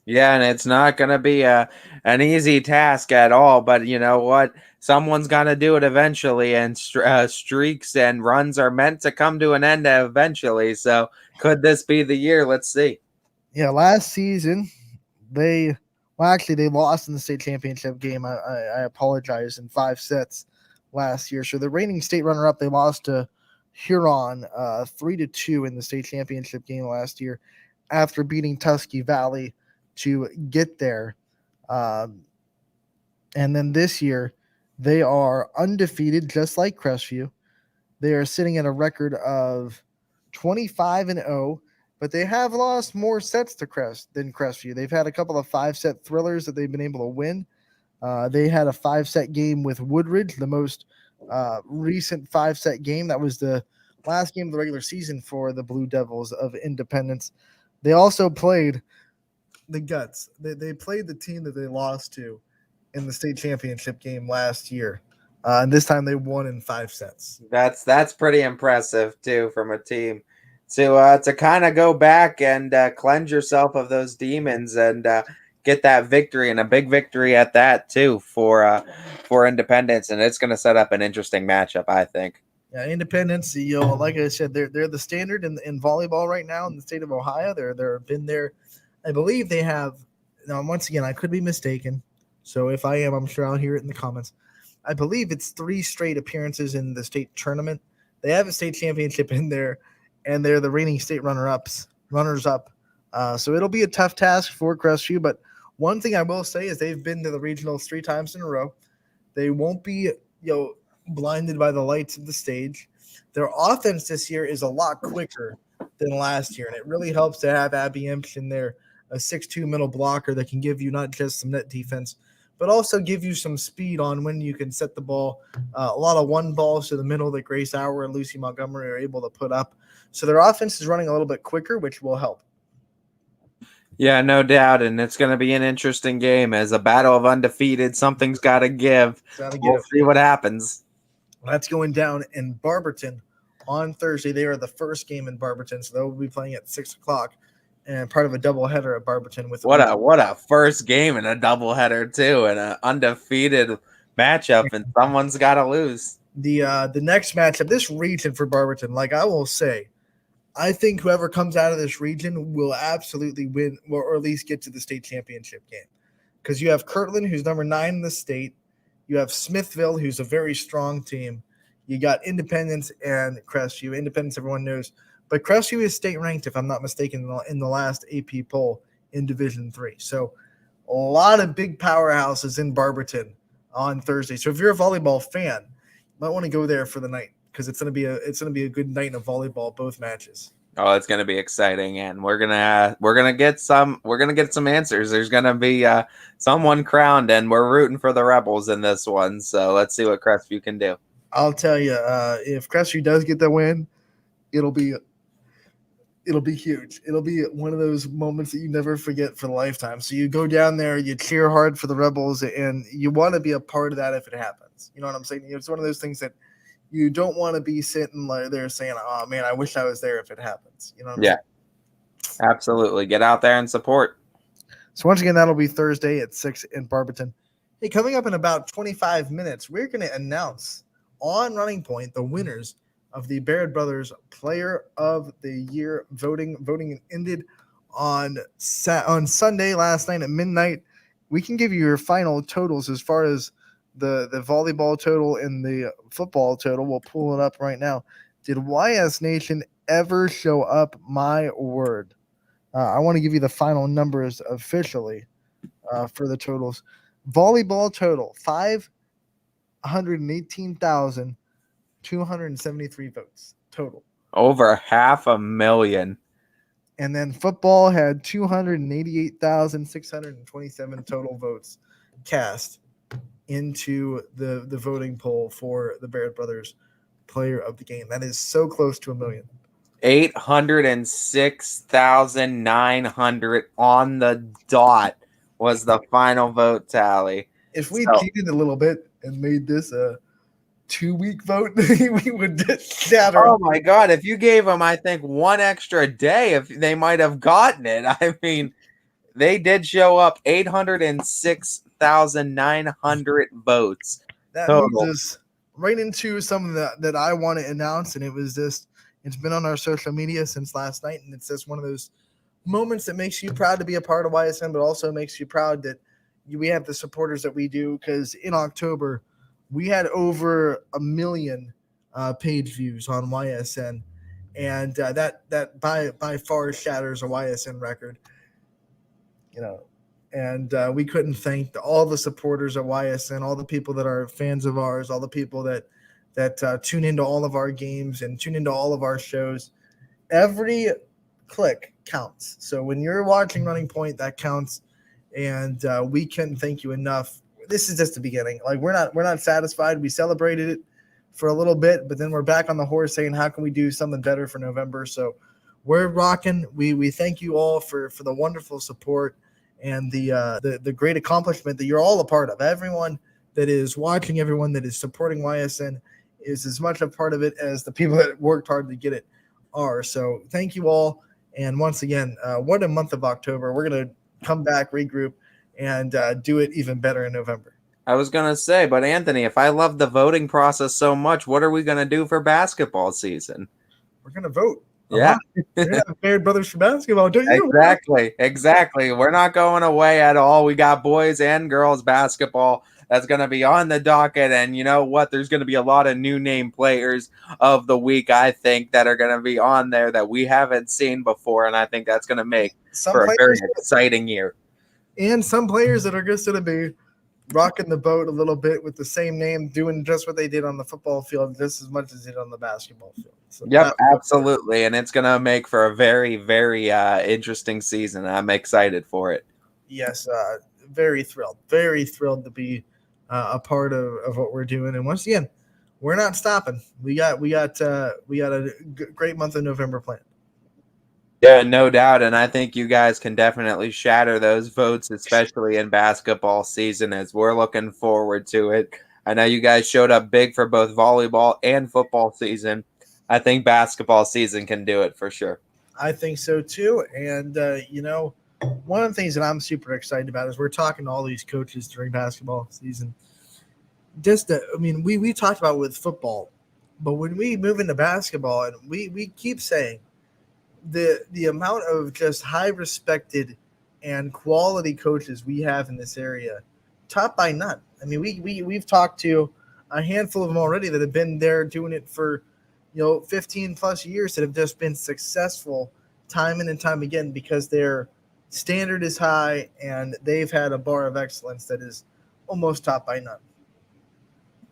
Yeah, and it's not going to be an easy task at all, but you know what? Someone's going to do it eventually, and streaks and runs are meant to come to an end eventually, so could this be the year? Let's see. Yeah, last season, they lost in the state championship game. I apologize, in 5 sets. Last year. So the reigning state runner-up, they lost to Huron 3-2 in the state championship game last year after beating Tusky Valley to get there. And then this year, they are undefeated, just like Crestview. They are sitting at a record of 25-0, but they have lost more sets than Crestview. They've had a couple of 5-set thrillers that they've been able to win. They had a 5-set game with Woodridge, the most recent 5-set game. That was the last game of the regular season for the Blue Devils of Independence. They also played the Guts. They played the team that they lost to in the state championship game last year. And this time they won in 5 sets. That's pretty impressive, too, from a team. To kind of go back and cleanse yourself of those demons and get that victory, and a big victory at that too for Independence, and it's going to set up an interesting matchup, I think. Yeah, Independence, like I said, they're the standard in volleyball right now in the state of Ohio. They're been there. I believe they have. Now, once again, I could be mistaken. So if I am, I'm sure I'll hear it in the comments. I believe it's 3 straight appearances in the state tournament. They have a state championship in there, and they're the reigning state runners up. So it'll be a tough task for Crestview, but one thing I will say is they've been to the regionals 3 times in a row. They won't be, blinded by the lights of the stage. Their offense this year is a lot quicker than last year, and it really helps to have Abby Imps in there, a 6'2" middle blocker that can give you not just some net defense, but also give you some speed on when you can set the ball. A lot of 1 balls to the middle that Grace Hour and Lucy Montgomery are able to put up. So their offense is running a little bit quicker, which will help. Yeah, no doubt, and it's going to be an interesting game as a battle of undefeated. Something's got to give. We'll see what happens. That's going down in Barberton on Thursday. They are the first game in Barberton, so they'll be playing at 6 o'clock and part of a doubleheader at Barberton. With what a first game and a doubleheader too, and an undefeated matchup, and someone's got to lose. The next matchup, this region for Barberton, like I will say, I think whoever comes out of this region will absolutely win, or at least get to the state championship game, because you have Kirtland, who's number 9 in the state. You have Smithville, who's a very strong team. You got Independence and Crestview. Independence, everyone knows. But Crestview is state ranked, if I'm not mistaken, in the last AP poll in Division III. So a lot of big powerhouses in Barberton on Thursday. So if you're a volleyball fan, you might want to go there for the night, because it's gonna be a good night of volleyball, both matches. Oh, it's gonna be exciting, and we're gonna get some answers. There's gonna be someone crowned, and we're rooting for the Rebels in this one. So let's see what Crestview can do. I'll tell you, if Crestview does get the win, it'll be huge. It'll be one of those moments that you never forget for the lifetime. So you go down there, you cheer hard for the Rebels, and you want to be a part of that if it happens. You know what I'm saying? It's one of those things that you don't want to be sitting there saying, "Oh man, I wish I was there if it happens." You know what I'm saying? Absolutely. Get out there and support. So once again, that'll be Thursday at 6 in Barberton. Hey, coming up in about 25 minutes, we're going to announce on Running Point the winners of the Baird Brothers Player of the Year voting. Voting ended on Sunday last night at midnight. We can give you your final totals as far as the volleyball total and the football total. We'll pull it up right now. Did YS Nation ever show up? My word. I want to give you the final numbers officially for the totals. Volleyball total, 518,273 votes total. Over 500,000. And then football had 288,627 total votes cast into the voting poll for the Baird Brothers Player of the Game. That is so close to 1 million. 806,900 on the dot was the final vote tally. If we cheated a little bit and made this a 2-week vote, we would just shatter. Oh my God. If you gave them, I think, one extra day, if they might have gotten it. I mean, they did show up. 806,900 votes. That moves us right into something that I want to announce, and it's been on our social media since last night, and it's just one of those moments that makes you proud to be a part of YSN, but also makes you proud that we have the supporters that we do, because in October, we had over 1 million page views on YSN, and that by far shatters a YSN record. You know, and we couldn't thank all the supporters at YSN, all the people that are fans of ours, all the people that tune into all of our games and tune into all of our shows. Every click counts. So when you're watching Running Point, that counts, and we can't thank you enough. This is just the beginning. Like we're not satisfied. We celebrated it for a little bit, but then we're back on the horse saying, how can we do something better for November? So we're rocking. We thank you all for the wonderful support and the great accomplishment that you're all a part of. Everyone that is watching, everyone that is supporting YSN is as much a part of it as the people that worked hard to get it are. So thank you all. And once again, what a month of October. We're going to come back, regroup, and do it even better in November. I was going to say, but Anthony, if I love the voting process so much, what are we going to do for basketball season? We're going to vote. Yeah. We're going to have Baird Brothers for basketball, don't you? Exactly. We're not going away at all. We got boys and girls basketball that's going to be on the docket. And you know what? There's going to be a lot of new name players of the week, I think, that are going to be on there that we haven't seen before. And I think that's going to make for a very exciting year. And some players that are just going to be rocking the boat a little bit with the same name, doing just what they did on the football field just as much as they did on the basketball field. So yep, absolutely. And it's going to make for a very, very interesting season. I'm excited for it. Yes, very thrilled to be a part of what we're doing. And once again, we're not stopping. We got a great month of November planned. Yeah, no doubt. And I think you guys can definitely shatter those votes, especially in basketball season, as we're looking forward to it. I know you guys showed up big for both volleyball and football season. I think basketball season can do it for sure. I think so too. And, one of the things that I'm super excited about is we're talking to all these coaches during basketball season. We talked about with football, but when we move into basketball, and we keep saying the amount of just high respected and quality coaches we have in this area, top by none. I mean, we've talked to a handful of them already that have been there doing it for 15 plus years, that have just been successful time in and time again because their standard is high and they've had a bar of excellence that is almost top by none.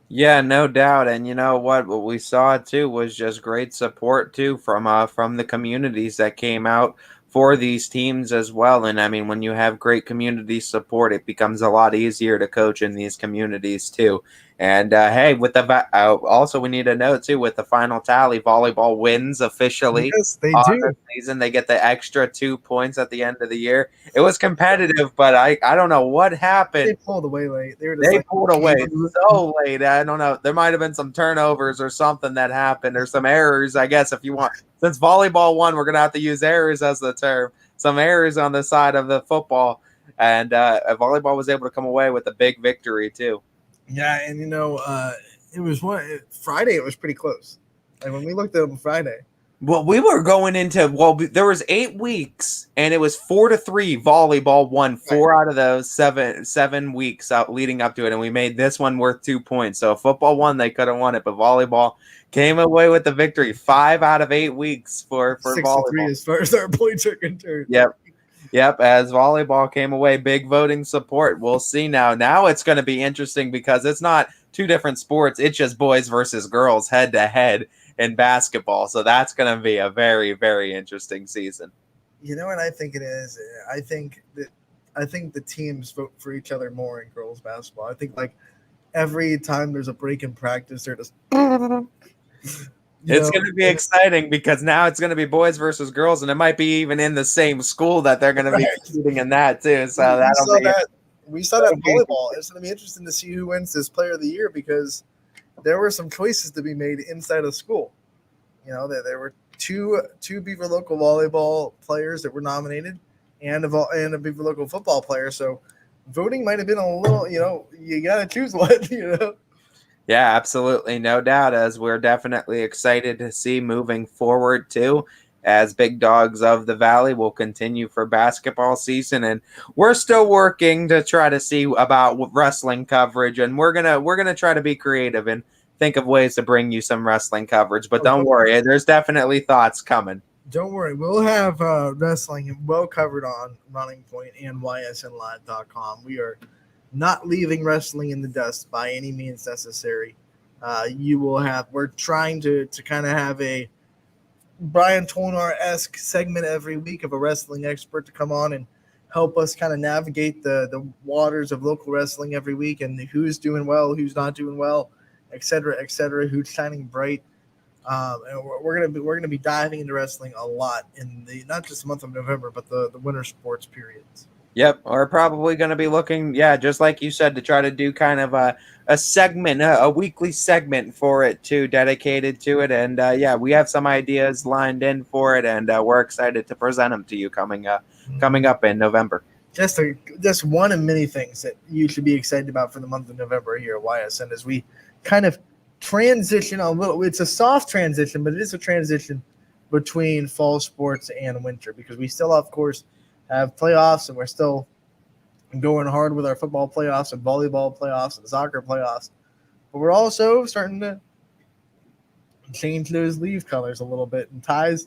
Yeah, no doubt. And you know what we saw too was just great support too from the communities that came out for these teams as well. And I mean, when you have great community support, it becomes a lot easier to coach in these communities too. And hey, with the also we need to note too, with the final tally, volleyball wins officially. Yes, they on do. the season. They get the extra 2 points at the end of the year. It was competitive, but I don't know what happened. They pulled away late. They pulled away so late. I don't know. There might have been some turnovers or something that happened, or some errors, I guess, if you want. Since volleyball won, we're going to have to use errors as the term. Some errors on the side of the football. And volleyball was able to come away with a big victory, too. Yeah, and it was Friday. It was pretty close. Like when we looked at it on Friday. Well, we were going into there was 8 weeks, and it was 4-3. Volleyball won 4 out of those 7 weeks out leading up to it, and we made this one worth 2 points. So if football won, they could have won it, but volleyball came away with the victory. 5 out of 8 weeks for volleyball. 6-3 as far as our points are concerned. Yep, as volleyball came away, big voting support. We'll see now. Now it's going to be interesting because it's not 2 different sports. It's just boys versus girls head to head in basketball. So that's going to be a very, very interesting season. You know what I think it is? I think the teams vote for each other more in girls basketball. I think like every time there's a break in practice, they're just It's going to be exciting because now it's going to be boys versus girls, and it might be even in the same school that they're going to be competing in that too. So we saw that in volleyball. It's going to be interesting to see who wins this Player of the Year because there were some choices to be made inside of school. There were two Beaver local volleyball players that were nominated, and a Beaver local football player. So voting might have been a little. You got to choose one. Yeah, absolutely. No doubt, as we're definitely excited to see moving forward, too, as Big Dogs of the Valley will continue for basketball season. And we're still working to try to see about wrestling coverage, and we're gonna try to be creative and think of ways to bring you some wrestling coverage. But don't worry, there's definitely thoughts coming. Don't worry. We'll have wrestling well covered on Running Point and ysnlive.com. We are not leaving wrestling in the dust by any means necessary. We're trying to kind of have a Brian Tolnar-esque segment every week of a wrestling expert to come on and help us kind of navigate the waters of local wrestling every week and who's doing well, who's not doing well, et cetera, who's shining bright. And we're gonna be diving into wrestling a lot in not just the month of November, but the winter sports periods. Yep, we're probably going to be looking, just like you said, to try to do kind of a segment, a weekly segment for it too, dedicated to it. And we have some ideas lined in for it, and we're excited to present them to you coming up in November. Just one of many things that you should be excited about for the month of November here at YSN as we kind of transition a little. It's a soft transition, but it is a transition between fall sports and winter because we still, of course, have playoffs, and we're still going hard with our football playoffs and volleyball playoffs and soccer playoffs. But we're also starting to change those leaf colors a little bit. And Ty's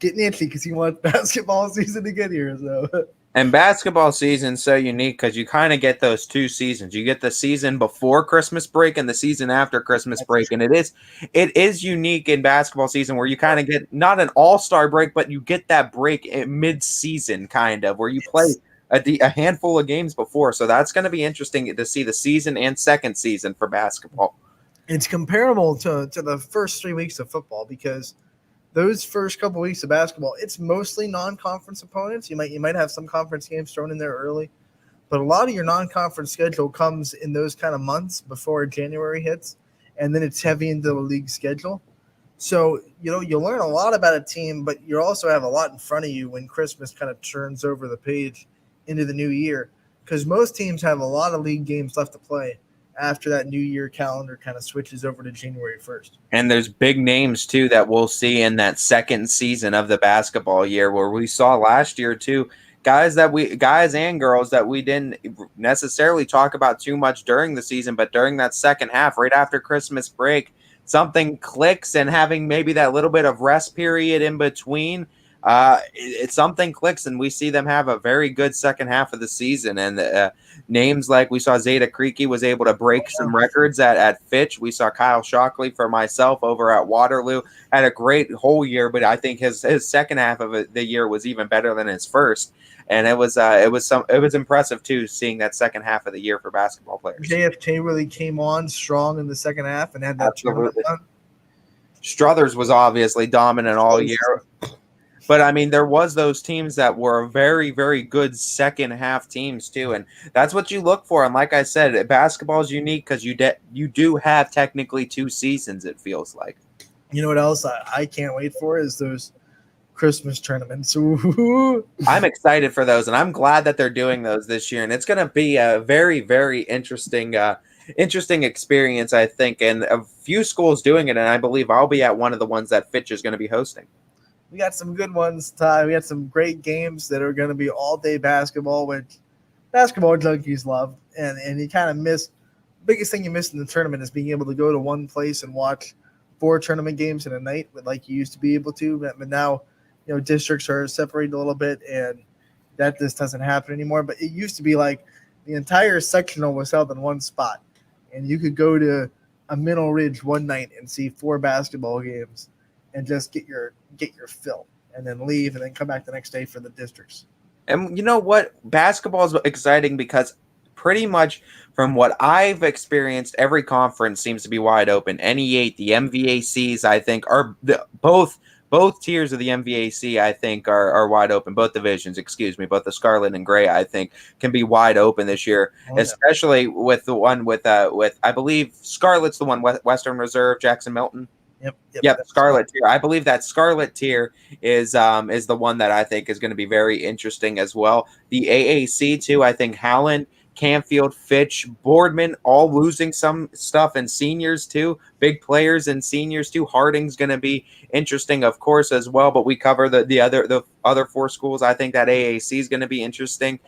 getting itchy because he wants basketball season to get here. So. And basketball season's so unique because you kind of get those 2 seasons. You get the season before Christmas break and the season after Christmas break. And it is unique in basketball season where you kind of get not an all-star break, but you get that break mid-season kind of where you play a handful of games before. So that's going to be interesting to see the season and second season for basketball. It's comparable to the first 3 weeks of football because those first couple weeks of basketball, it's mostly non-conference opponents. You might have some conference games thrown in there early, But a lot of your non-conference schedule comes in those kind of months before January hits, and then it's heavy into the league schedule. So, you'll learn a lot about a team, but you also have a lot in front of you when Christmas kind of turns over the page into the new year, because most teams have a lot of league games left to play after that new year calendar kind of switches over to January 1st. And there's big names, too, that we'll see in that second season of the basketball year, where we saw last year, too, guys and girls that we didn't necessarily talk about too much during the season, but during that second half, right after Christmas break, something clicks, and having maybe that little bit of rest period in between, something clicks, and we see them have a very good second half of the season. And names like we saw Zeta Creaky was able to break some records at Fitch. We saw Kyle Shockley for myself over at Waterloo had a great whole year, but I think his second half of the year was even better than his first. And it was impressive too, seeing that second half of the year for basketball players. JFK really came on strong in the second half and had that tournament done. Struthers was obviously dominant all year. But, I mean, there was those teams that were very, very good second half teams, too. And that's what you look for. And like I said, basketball is unique because you do have technically 2 seasons, it feels like. You know what else I can't wait for is those Christmas tournaments. I'm excited for those, and I'm glad that they're doing those this year. And it's going to be a very, very interesting experience, I think. And a few schools doing it, and I believe I'll be at one of the ones that Fitch is going to be hosting. We got some good ones, Ty. We got some great games that are going to be all-day basketball, which basketball junkies love. And you kind of miss – biggest thing you miss in the tournament is being able to go to one place and watch 4 tournament games in a night like you used to be able to. But now, districts are separated a little bit, and that just doesn't happen anymore. But it used to be like the entire sectional was held in one spot, and you could go to a Middle Ridge one night and see 4 basketball games and just get your fill, and then leave, and then come back the next day for the districts. And you know what? Basketball is exciting because pretty much from what I've experienced, every conference seems to be wide open. NE8, the MVACs, I think, are both tiers of the MVAC, I think, are wide open. Both divisions, both the Scarlet and Gray, I think, can be wide open this year, especially with the one with I believe Scarlet's the one, Western Reserve, Jackson Milton. Yep, Scarlet tier. I believe that Scarlet tier is the one that I think is going to be very interesting as well. The AAC too. I think Howland, Canfield, Fitch, Boardman, all losing some stuff, and seniors too. Big players and seniors too. Harding's going to be interesting, of course, as well. But we cover the other 4 schools. I think that AAC is going to be interesting.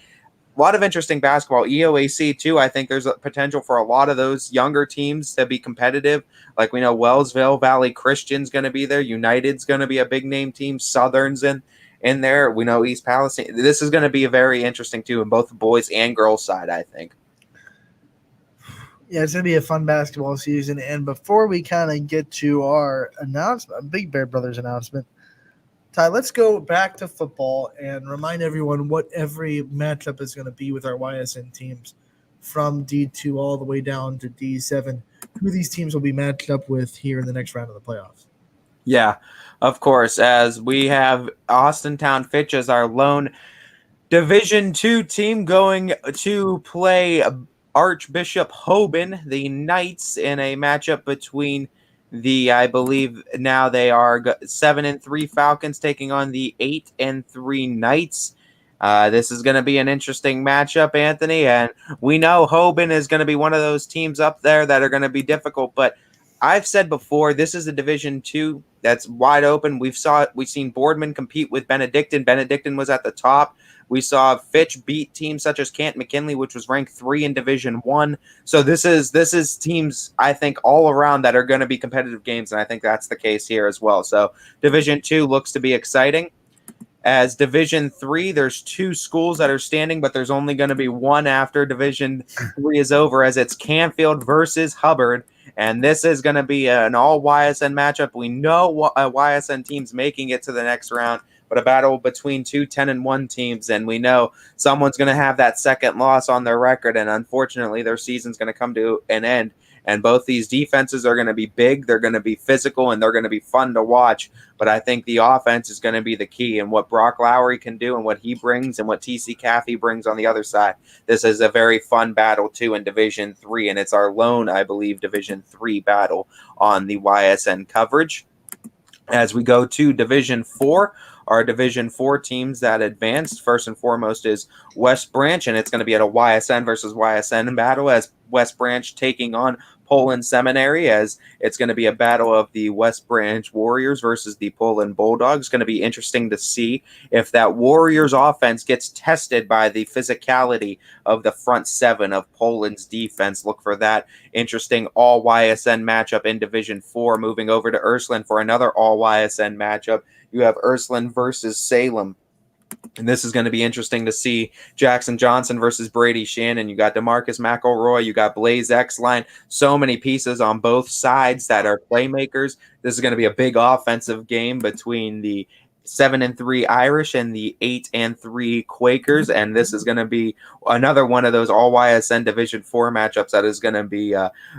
A lot of interesting basketball. EOAC too. I think there's a potential for a lot of those younger teams to be competitive. Like we know Wellsville, Valley Christian's going to be there. United's going to be a big name team. Southern's in there. We know East Palestine. This is going to be a very interesting too, in both the boys and girls side, I think. Yeah, it's going to be a fun basketball season. And before we kind of get to our announcement, Big Bear Brothers announcement, Ty, let's go back to football and remind everyone what every matchup is going to be with our YSN teams from D2 all the way down to D7. Who these teams will be matched up with here in the next round of the playoffs. Yeah, of course, as we have Austintown Fitch as our lone Division II team going to play Archbishop Hoban, the Knights, in a matchup between I believe now they are 7-3 Falcons taking on the 8-3 Knights. This is going to be an interesting matchup, Anthony, and we know Hoban is going to be one of those teams up there that are going to be difficult, but I've said before, this is a Division II that's wide open. We've seen Boardman compete with Benedictine. Benedictine was at the top. We saw Fitch beat teams such as Kent McKinley, which was ranked 3 in Division I. So this is teams, I think, all around that are going to be competitive games, and I think that's the case here as well. So Division II looks to be exciting. As Division III, there's 2 schools that are standing, but there's only going to be one after Division III is over, as it's Canfield versus Hubbard. And this is going to be an all YSN matchup. We know YSN teams making it to the next round, but a battle between 2 10-1 teams. And we know someone's going to have that second loss on their record. And unfortunately, their season's going to come to an end. And both these defenses are going to be big, they're going to be physical, and they're going to be fun to watch. But I think the offense is going to be the key, and what Brock Lowry can do and what he brings and what TC Caffey brings on the other side. This is a very fun battle, too, in Division 3, and it's our lone, I believe, Division 3 battle on the YSN coverage. As we go to Division 4, our Division 4 teams that advanced, first and foremost, is West Branch, and it's going to be at a YSN versus YSN battle, as West Branch taking on Poland Seminary, as it's going to be a battle of the West Branch Warriors versus the Poland Bulldogs. It's going to be interesting to see if that Warriors offense gets tested by the physicality of the front seven of Poland's defense. Look for that interesting all YSN matchup in Division 4. Moving over to Ursuline for another all YSN matchup, you have Ursuline versus Salem. And this is going to be interesting to see. Jackson Johnson versus Brady Shannon. You got DeMarcus McElroy. You got Blaze X-Line. So many pieces on both sides that are playmakers. This is going to be a big offensive game between the 7-3 Irish and the 8-3 Quakers, and this is going to be another one of those all YSN Division 4 matchups that is going to be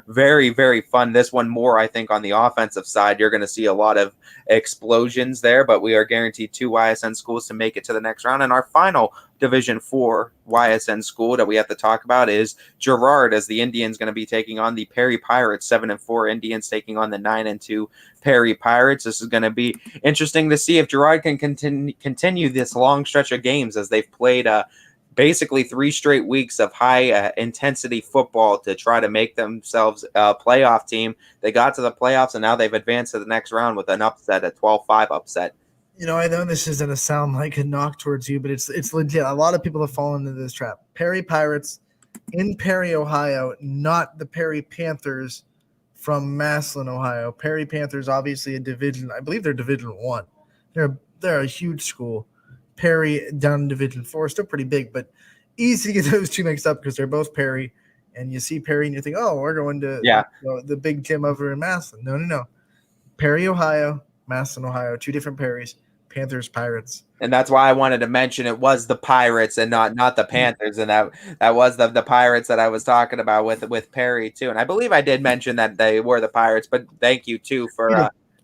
very, very fun. This one more, I think, on the offensive side. You're going to see a lot of explosions there, but we are guaranteed 2 YSN schools to make it to the next round. And our final Division 4 YSN school that we have to talk about is Girard, as the Indians going to be taking on the Perry Pirates. 7-4 Indians taking on the 9-2 Perry Pirates. This is going to be interesting to see if Girard can continue this long stretch of games, as they've played basically 3 straight weeks of high intensity football to try to make themselves a playoff team. They got to the playoffs, and now they've advanced to the next round with an upset, a 12-5 upset. You know, I know this is going to sound like a knock towards you, but it's legit. A lot of people have fallen into this trap. Perry Pirates in Perry, Ohio, not the Perry Panthers from Massillon, Ohio. Perry Panthers, obviously a division. I believe they're Division 1. They're a huge school. Perry down in Division 4, still pretty big, but easy to get those two mixed up because they're both Perry. And you see Perry and you think, oh, we're going to the big gym over in Massillon. No. Perry, Ohio, Massillon, Ohio, 2 different Perrys. Panthers, Pirates. And that's why I wanted to mention it was the Pirates and not the Panthers. And that was the Pirates that I was talking about with Perry too. And I believe I did mention that they were the Pirates, but thank you too for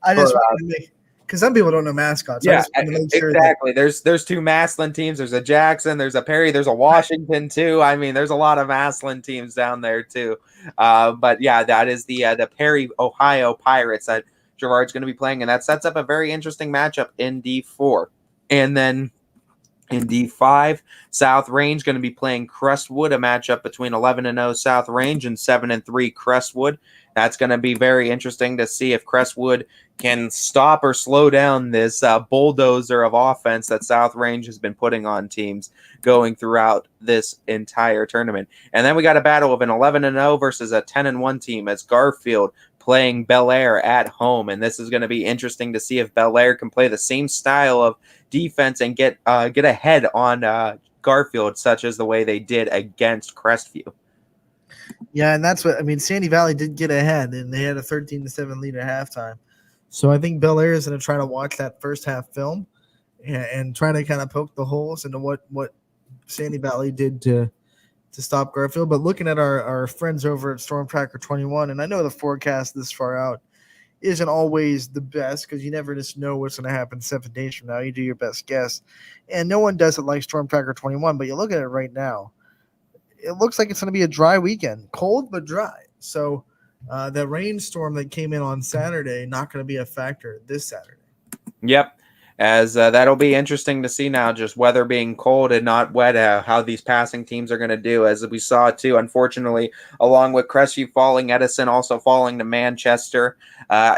I just wanted to make, because some people don't know mascots. Yeah, sure exactly. There's 2 Massillon teams. There's a Jackson, there's a Perry, there's a Washington too. I mean, there's a lot of Massillon teams down there too. But yeah, that is the Perry, Ohio Pirates that Girard's going to be playing, and that sets up a very interesting matchup in D4. And then in D5, South Range going to be playing Crestwood, a matchup between 11-0 South Range and 7-3 Crestwood. That's going to be very interesting to see if Crestwood can stop or slow down this bulldozer of offense that South Range has been putting on teams going throughout this entire tournament. And then we got a battle of an 11-0 versus a 10-1 team as Garfield playing Bel Air at home. And this is going to be interesting to see if Bel Air can play the same style of defense and get ahead on Garfield, such as the way they did against Crestview. Yeah, and that's what I mean. Sandy Valley did get ahead, and they had a 13-7 lead at halftime. So I think Bel Air is going to try to watch that first half film and try to kind of poke the holes into what Sandy Valley did to stop Garfield. But looking at our friends over at Storm Tracker 21, and I know the forecast this far out isn't always the best because you never just know what's going to happen 7 days from now. You do your best guess. And no one does it like Storm Tracker 21, but you look at it right now, it looks like it's going to be a dry weekend. Cold, but dry. So the rainstorm that came in on Saturday, not going to be a factor this Saturday. Yep. As that'll be interesting to see now, just weather being cold and not wet, how these passing teams are going to do. As we saw, too, unfortunately, along with Crestview falling, Edison also falling to Manchester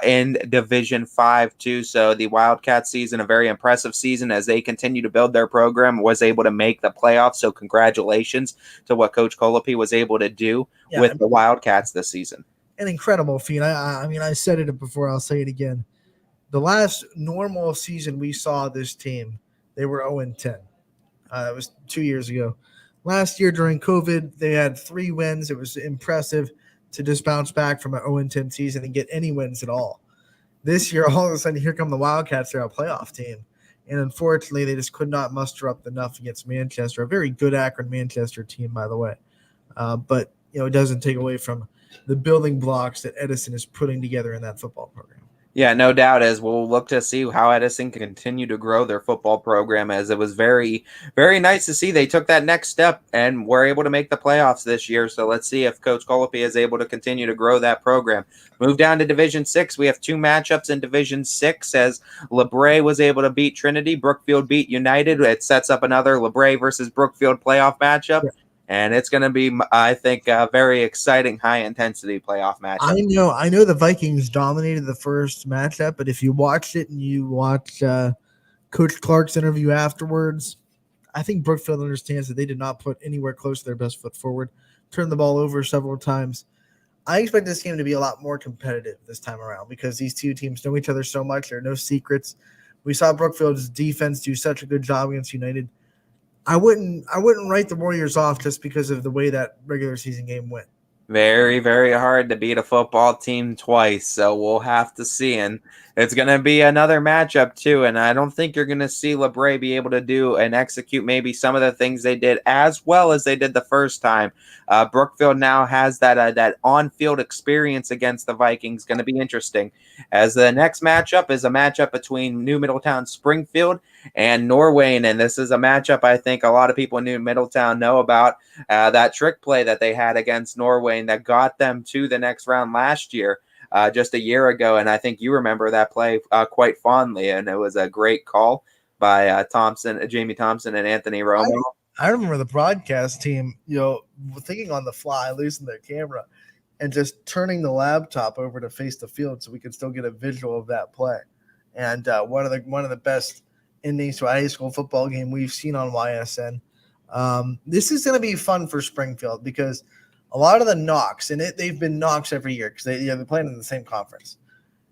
in Division 5, too. So the Wildcats season, a very impressive season as they continue to build their program, was able to make the playoffs. So congratulations to what Coach Colopy was able to do with the Wildcats this season. An incredible feat. I mean, I said it before, I'll say it again. The last normal season we saw this team, they were 0-10. It was 2 years ago. Last year during COVID, they had 3 wins. It was impressive to just bounce back from an 0-10 season and get any wins at all. This year, all of a sudden, here come the Wildcats. They're a playoff team. And unfortunately, they just could not muster up enough against Manchester, a very good Akron Manchester team, by the way. But, it doesn't take away from the building blocks that Edison is putting together in that football program. Yeah, no doubt, as we'll look to see how Edison can continue to grow their football program, as it was very, very nice to see they took that next step and were able to make the playoffs this year. So let's see if Coach Colopy is able to continue to grow that program. Move down to Division 6. We have two matchups in Division 6 as LeBray was able to beat Trinity. Brookfield beat United. It sets up another LeBray versus Brookfield playoff matchup. Yeah. And it's going to be, I think, a very exciting, high-intensity playoff matchup. I know the Vikings dominated the first matchup, but if you watched it and you watch Coach Clark's interview afterwards, I think Brookfield understands that they did not put anywhere close to their best foot forward, turned the ball over several times. I expect this game to be a lot more competitive this time around because these two teams know each other so much. There are no secrets. We saw Brookfield's defense do such a good job against United. I wouldn't write the Warriors off just because of the way that regular season game went. Very, very hard to beat a football team twice, so we'll have to see. And it's going to be another matchup, too, and I don't think you're going to see LeBray be able to do and execute maybe some of the things they did as well as they did the first time. Brookfield now has that on-field experience against the Vikings. Going to be interesting, as the next matchup is a matchup between New Middletown Springfield and Norwayne, and this is a matchup I think a lot of people in New Middletown know about, that trick play that they had against Norwayne that got them to the next round last year, just a year ago, and I think you remember that play quite fondly, and it was a great call by Jamie Thompson and Anthony Romo. I remember the broadcast team, thinking on the fly, losing their camera, and just turning the laptop over to face the field so we could still get a visual of that play. And one of the best endings to a high school football game we've seen on YSN. This is going to be fun for Springfield because a lot of the knocks, and they've been knocks every year because they're playing in the same conference.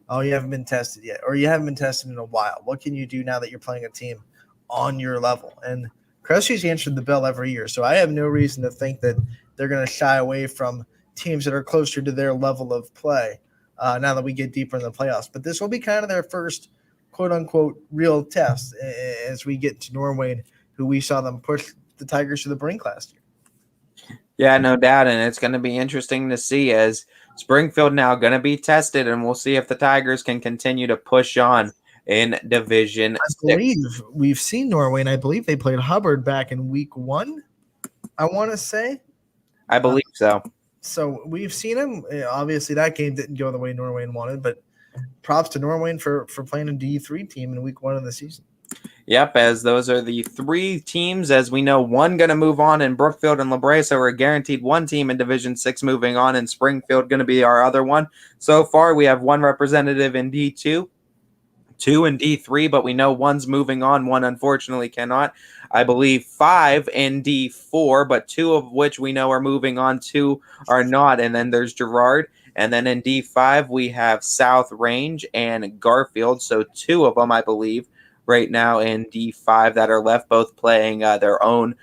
Oh, you haven't been tested yet, or you haven't been tested in a while. What can you do now that you're playing a team on your level? And Cressy's answered the bell every year, so I have no reason to think that they're going to shy away from teams that are closer to their level of play now that we get deeper in the playoffs. But this will be kind of their first quote-unquote real test as we get to Norway, who we saw them push the Tigers to the brink last year. Yeah, no doubt, and it's going to be interesting to see as Springfield now going to be tested, and we'll see if the Tigers can continue to push on in Division 6. I believe we've seen Norway, and I believe they played Hubbard back in week 1, I want to say. I believe so. So we've seen him. Obviously, that game didn't go the way Norway wanted, but props to Norway for playing a D3 team in week 1 of the season. Yep, as those are the three teams, as we know, one going to move on in Brookfield and LeBray, so we're guaranteed one team in Division 6 moving on, and Springfield going to be our other one. So far, we have one representative in D2, 2 in D3, but we know one's moving on, one unfortunately cannot. I believe 5 in D4, but 2 of which we know are moving on, 2 are not, and then there's Girard. And then in D5, we have South Range and Garfield, so 2 of them, I believe, right now in D5 that are left, both playing their own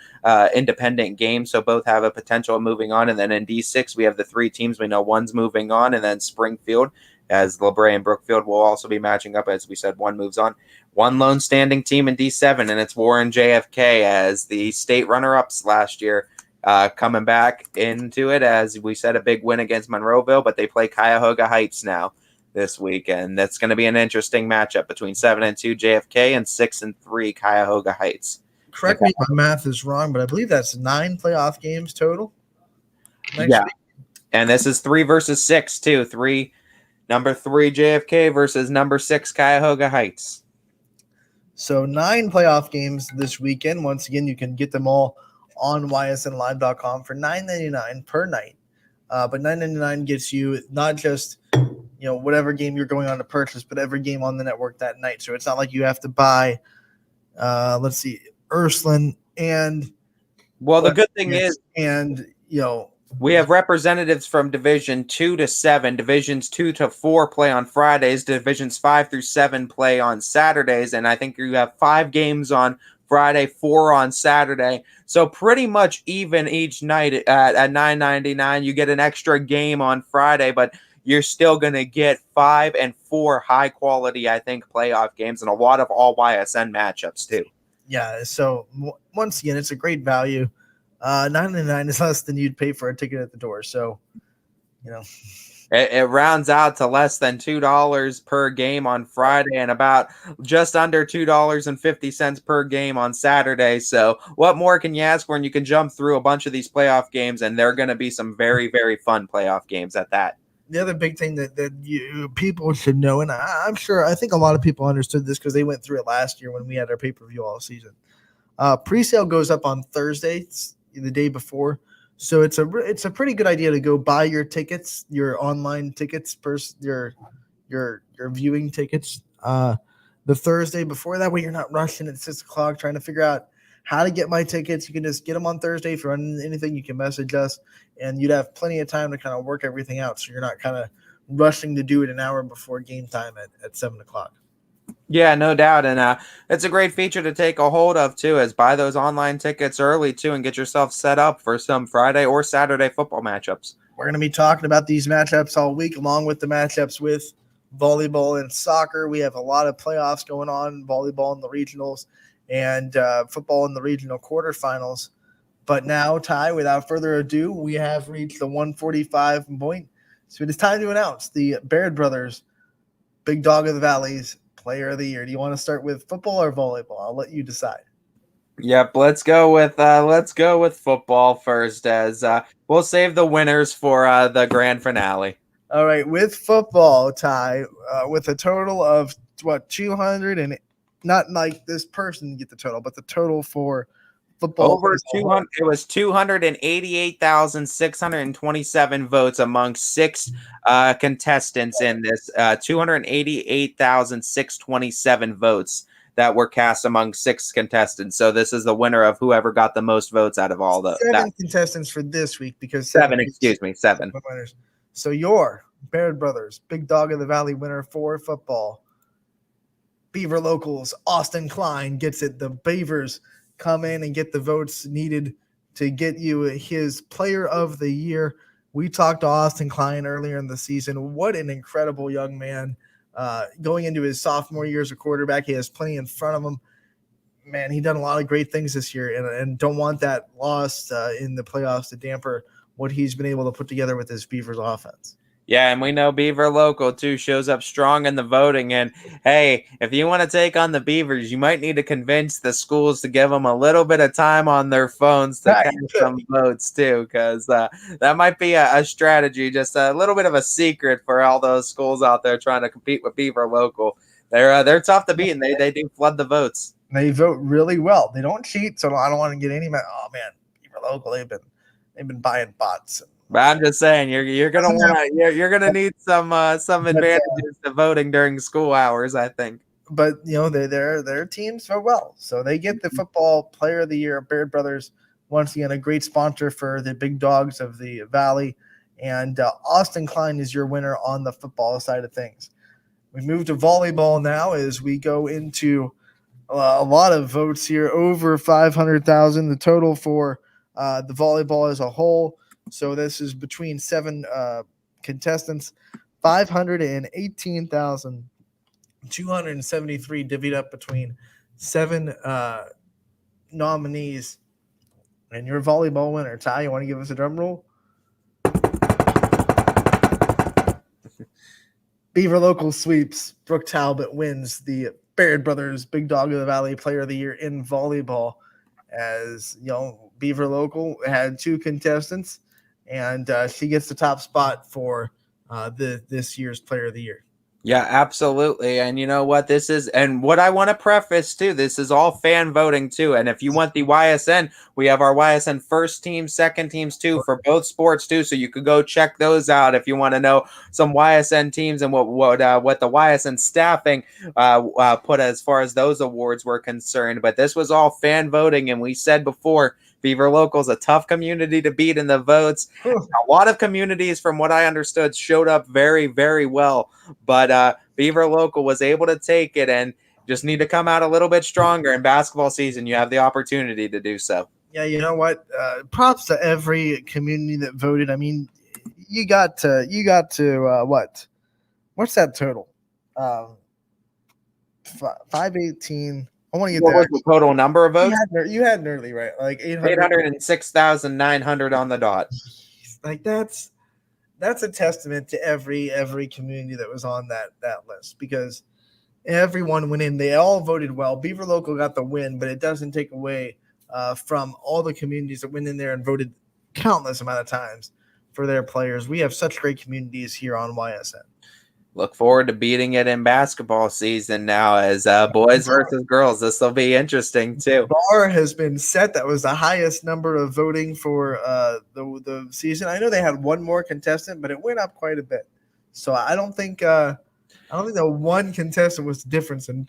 independent games, so both have a potential of moving on. And then in D6, we have the 3 teams. We know one's moving on, and then Springfield, as LeBray and Brookfield will also be matching up. As we said, one moves on. One lone standing team in D7, and it's Warren JFK as the state runner-ups last year, coming back into it. As we said, a big win against Monroeville, but they play Cuyahoga Heights now this week, and that's going to be an interesting matchup between 7-2 JFK and 6-3 Cuyahoga Heights. Correct me if my math is wrong, but I believe that's 9 playoff games total. Yeah, and this is 3 versus 6 too. Number 3 JFK versus number 6 Cuyahoga Heights. So 9 playoff games this weekend. Once again, you can get them all on ysnlive.com for $9.99 per night. But $9.99 gets you not just whatever game you're going on to purchase, but every game on the network that night. So it's not like you have to buy, Ursuline and. Well, the good thing is, we have representatives from Division 2 to 7, Divisions 2 to 4 play on Fridays, Divisions 5 through 7 play on Saturdays, and I think you have 5 games on Friday, 4 on Saturday. So pretty much even each night at $9.99. You get an extra game on Friday, but you're still going to get 5 and 4 high quality, I think, playoff games and a lot of all YSN matchups too. Yeah. So once again, it's a great value. $9.99 is less than you'd pay for a ticket at the door. So You know, it rounds out to less than $2 per game on Friday and about just under $2.50 per game on Saturday. So what more can you ask for? And you can jump through a bunch of these playoff games, and they're going to be some very, very fun playoff games at that. the other big thing that people should know, and I think a lot of people understood this because they went through it last year when we had our pay-per-view all season. Pre-sale goes up on Thursday, the day before. So it's a pretty good idea to go buy your tickets, your online tickets, your viewing tickets, the Thursday before. That way you're not rushing at 6 o'clock trying to figure out how to get my tickets. You can just get them on Thursday. If you're on anything, you can message us, and you'd have plenty of time to kind of work everything out. So you're not kind of rushing to do it an hour before game time at 7 o'clock. Yeah, no doubt. And it's a great feature to take a hold of, too, is buy those online tickets early, too, and get yourself set up for some Friday or Saturday football matchups. We're going to be talking about these matchups all week, along with the matchups with volleyball and soccer. We have a lot of playoffs going on, volleyball in the regionals and football in the regional quarterfinals. But now, Ty, without further ado, we have reached the 145 point. So it is time to announce the Baird Brothers Big Dog of the Valleys Player of the Year. Do you want to start with football or volleyball? I'll let you decide. Yep, let's go with football first, as we'll save the winners for the grand finale. All right, with football, Ty, with a total of 200 and not like this person get the total, but the total for football over 200. It was 288,627 votes among 6 contestants in this. 288,627 votes that were cast among 6 contestants. So this is the winner of whoever got the most votes out of all the 7 contestants for this week, because 7. Excuse me, 7 winners. So your Baird Brothers Big Dog of the Valley winner for football, Beaver Locals Austin Klein gets it. The Beavers come in and get the votes needed to get you his Player of the Year. We talked to Austin Klein earlier in the season. What an incredible young man. Going into his sophomore year as a quarterback, he has plenty in front of him. Man, he done a lot of great things this year, and don't want that loss in the playoffs to damper what he's been able to put together with his Beavers offense. Yeah, and we know Beaver Local, too, shows up strong in the voting. And, hey, if you want to take on the Beavers, you might need to convince the schools to give them a little bit of time on their phones to cast some votes, too, because that might be a strategy, just a little bit of a secret for all those schools out there trying to compete with Beaver Local. They're tough to beat, and they do flood the votes. They vote really well. They don't cheat, so I don't want to get any. Oh, man, Beaver Local, they've been buying bots. But I'm just saying, you're gonna need some advantages to voting during school hours, I think. But their teams vote well, so they get the football Player of the Year. Baird Brothers, once again, a great sponsor for the Big Dogs of the Valley, and Austin Klein is your winner on the football side of things. We move to volleyball now as we go into a lot of votes here, over 500,000 the total for the volleyball as a whole. So this is between 7 contestants, 518,273 divvied up between 7 nominees. And your volleyball winner, Ty, you want to give us a drum roll? Beaver Local sweeps. Brooke Talbot wins the Baird Brothers Big Dog of the Valley Player of the Year in volleyball. As Beaver Local had 2 contestants, and she gets the top spot for this year's Player of the Year. Yeah, absolutely. And you know what this is, and what I want to preface too, this is all fan voting too. And if you want the YSN, we have our YSN first team, second teams too, for both sports too. So you could go check those out if you want to know some YSN teams and what the YSN staffing put as far as those awards were concerned. But this was all fan voting, and we said before, Beaver Local is a tough community to beat in the votes. A lot of communities, from what I understood, showed up very, very well. But Beaver Local was able to take it, and just need to come out a little bit stronger in basketball season. You have the opportunity to do so. Yeah, you know what? Props to every community that voted. I mean, you got to what? What's that total? 518. I want to get what was the total number of votes? You had nearly right, like 806,900 on the dot. Like that's that's a testament to every community that was on that list, because everyone went in. They all voted well. Beaver Local got the win, but it doesn't take away from all the communities that went in there and voted countless amount of times for their players. We have such great communities here on YSN. Look forward to beating it in basketball season now as boys versus girls. This will be interesting too. Bar has been set. That was the highest number of voting for the season. I know they had one more contestant, but it went up quite a bit. So I don't think the one contestant was the difference, and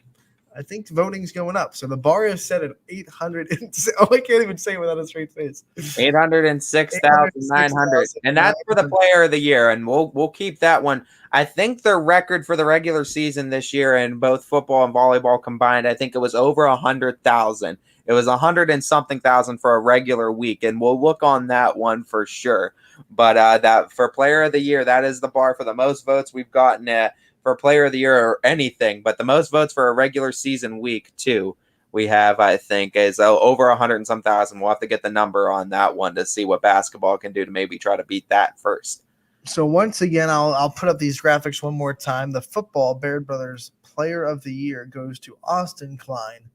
I think voting's going up. So the bar is set at 800. I can't even say it without a straight face. 806,900, and that's for the player of the year. And we'll keep that one. I think their record for the regular season this year in both football and volleyball combined, I think it was over 100,000. It was 100 and something thousand for a regular week, and we'll look on that one for sure. But that for player of the year, that is the bar for the most votes we've gotten for player of the year or anything, but the most votes for a regular season week too. We have, I think, is over 100 and some thousand. We'll have to get the number on that one to see what basketball can do to maybe try to beat that first. So once again, I'll put up these graphics one more time. The football Baird Brothers Player of the Year goes to Austin Klein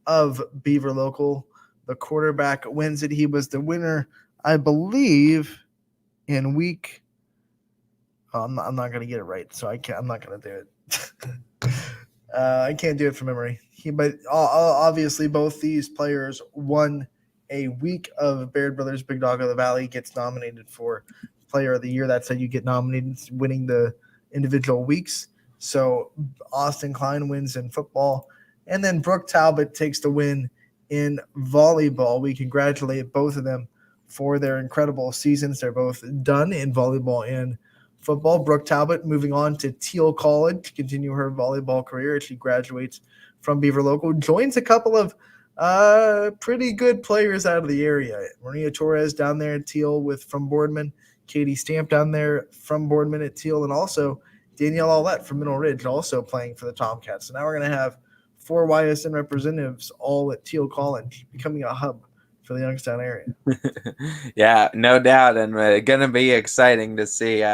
of Beaver Local. The quarterback wins it. He was the winner, I believe, in week. Oh, I'm not going to get it right, so I'm not going to do it. I can't do it from memory. But obviously, both these players won a week of Baird Brothers Big Dog of the Valley. Gets nominated for Player of the Year. That's how you get nominated, winning the individual weeks. So Austin Klein wins in football, and then Brooke Talbot takes the win in volleyball. We congratulate both of them for their incredible seasons. They're both done in volleyball and football. Brooke Talbot moving on to Teal College to continue her volleyball career as she graduates from Beaver Local. Joins a couple of pretty good players out of the area. Maria Torres down there at Teal from Boardman. Katie Stamp down there from Boardman at Teal, and also Danielle Aulette from Middle Ridge also playing for the Tomcats. So now we're going to have 4 YSN representatives all at Teal College, becoming a hub for the Youngstown area. Yeah, no doubt, and going to be exciting to see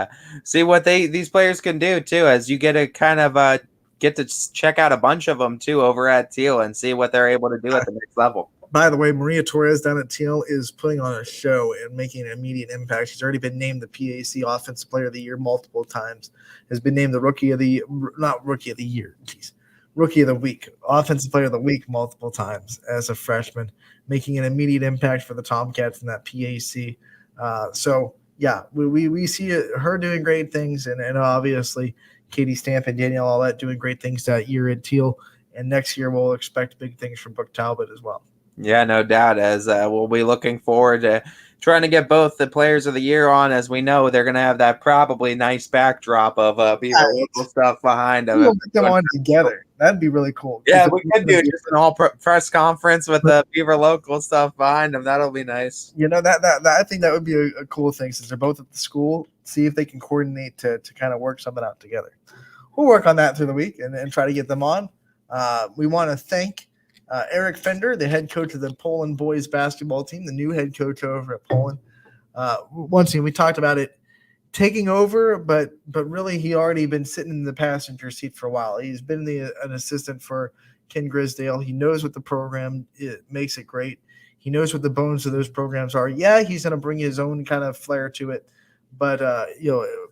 what these players can do too, as you get to kind of get to check out a bunch of them too over at Teal and see what they're able to do at the next level. By the way, Maria Torres down at Teal is putting on a show and making an immediate impact. She's already been named the PAC Offensive Player of the Year multiple times. Has been named the Rookie of the Week, Offensive Player of the Week multiple times as a freshman, making an immediate impact for the Tomcats in that PAC. So yeah, we see her doing great things, and obviously Katie Stamp and Danielle Aulette doing great things that year at Teal. And next year we'll expect big things from Brooke Talbot as well. Yeah, no doubt, as we'll be looking forward to trying to get both the players of the year on, as we know they're going to have that probably nice backdrop of Beaver Local stuff behind them. We'll get them on together. That'd be really cool. Yeah, we could do just an all press conference with the Beaver Local stuff behind them. That'll be nice. You know, that I think that would be a cool thing, since they're both at the school. See if they can coordinate to kind of work something out together. We'll work on that through the week and try to get them on. We want to thank Eric Fender, the head coach of the Poland boys basketball team, the new head coach over at Poland. Once again, we talked about it taking over, but really he already been sitting in the passenger seat for a while. He's been an assistant for Ken Grisdale. He knows what the program makes it great. He knows what the bones of those programs are. Yeah, he's going to bring his own kind of flair to it, but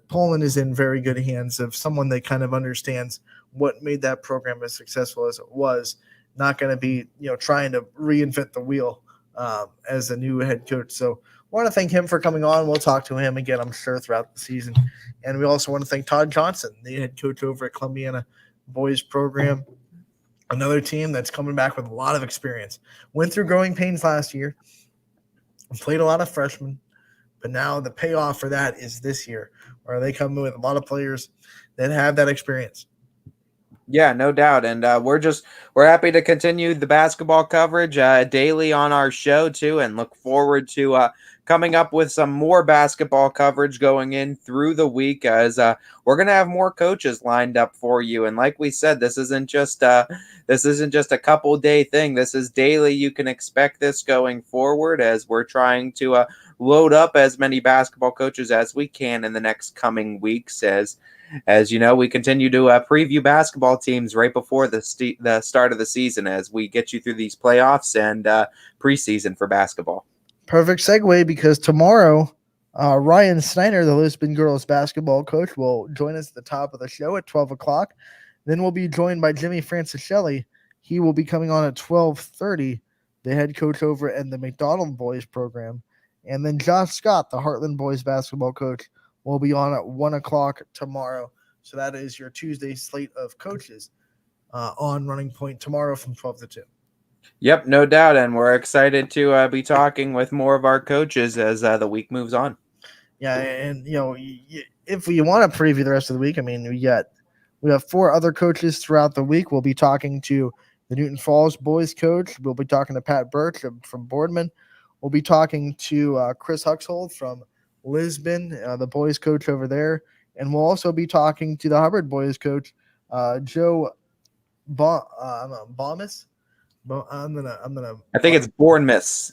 Poland is in very good hands of someone that kind of understands what made that program as successful as it was. Not going to be, trying to reinvent the wheel as a new head coach. So want to thank him for coming on. We'll talk to him again, I'm sure, throughout the season. And we also want to thank Todd Johnson, the head coach over at Columbiana boys program, another team that's coming back with a lot of experience. Went through growing pains last year, played a lot of freshmen, but now the payoff for that is this year, where they come in with a lot of players that have that experience. Yeah, no doubt. And we're happy to continue the basketball coverage daily on our show too, and look forward to coming up with some more basketball coverage going in through the week, as we're gonna have more coaches lined up for you. And like we said, this isn't just a couple day thing. This is daily. You can expect this going forward, as we're trying to load up as many basketball coaches as we can in the next coming weeks, as you know, we continue to preview basketball teams right before the start of the season, as we get you through these playoffs and preseason for basketball. Perfect segue, because tomorrow, Ryan Snyder, the Lisbon girls basketball coach, will join us at the top of the show at 12 o'clock. Then we'll be joined by Jimmy Francischelli. He will be coming on at 12:30, the head coach over in the McDonald boys program. And then Josh Scott, the Heartland boys basketball coach, will be on at 1 o'clock tomorrow. So that is your Tuesday slate of coaches on Running Point tomorrow from 12 to 2. Yep, no doubt. And we're excited to be talking with more of our coaches as the week moves on. Yeah, and if we want to preview the rest of the week, I mean, we have 4 other coaches throughout the week. We'll be talking to the Newton Falls boys coach. We'll be talking to Pat Birch from Boardman. We'll be talking to Chris Huxhold from Lisbon, the boys coach over there. And we'll also be talking to the Hubbard boys coach, Joe Baumus. I'm gonna. I think it's Bournemouth.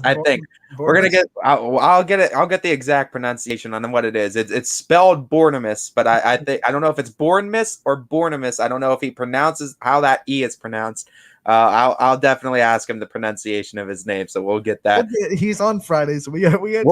I think we're gonna get. I'll get it. I'll get the exact pronunciation on what it is. It's spelled Bournemouth, but I think I don't know if it's Bournemouth or Bournemouth. I don't know if he pronounces how that E is pronounced. I'll definitely ask him the pronunciation of his name, so we'll get that. He's on Friday, so we'll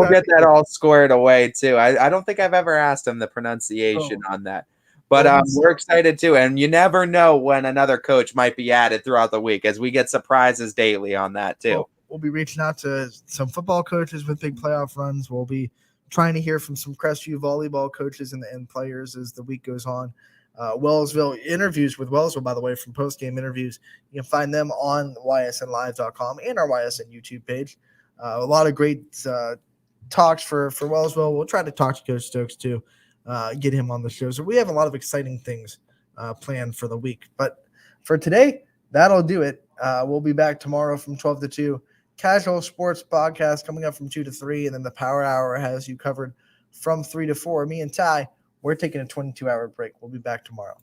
get that all squared away too. I don't think I've ever asked him the pronunciation on that. But we're excited too, and you never know when another coach might be added throughout the week, as we get surprises daily on that too. We'll be reaching out to some football coaches with big playoff runs. We'll be trying to hear from some Crestview volleyball coaches and players as the week goes on. Wellsville interviews with Wellsville, by the way, from post-game interviews. You can find them on ysnlive.com and our YSN YouTube page. A lot of great talks for Wellsville. We'll try to talk to Coach Stokes too. Get him on the show. So we have a lot of exciting things planned for the week. But for today, that'll do it. We'll be back tomorrow from 12 to 2. Casual Sports Podcast coming up from 2 to 3. And then the Power Hour has you covered from 3 to 4. Me and Ty, we're taking a 22-hour break. We'll be back tomorrow.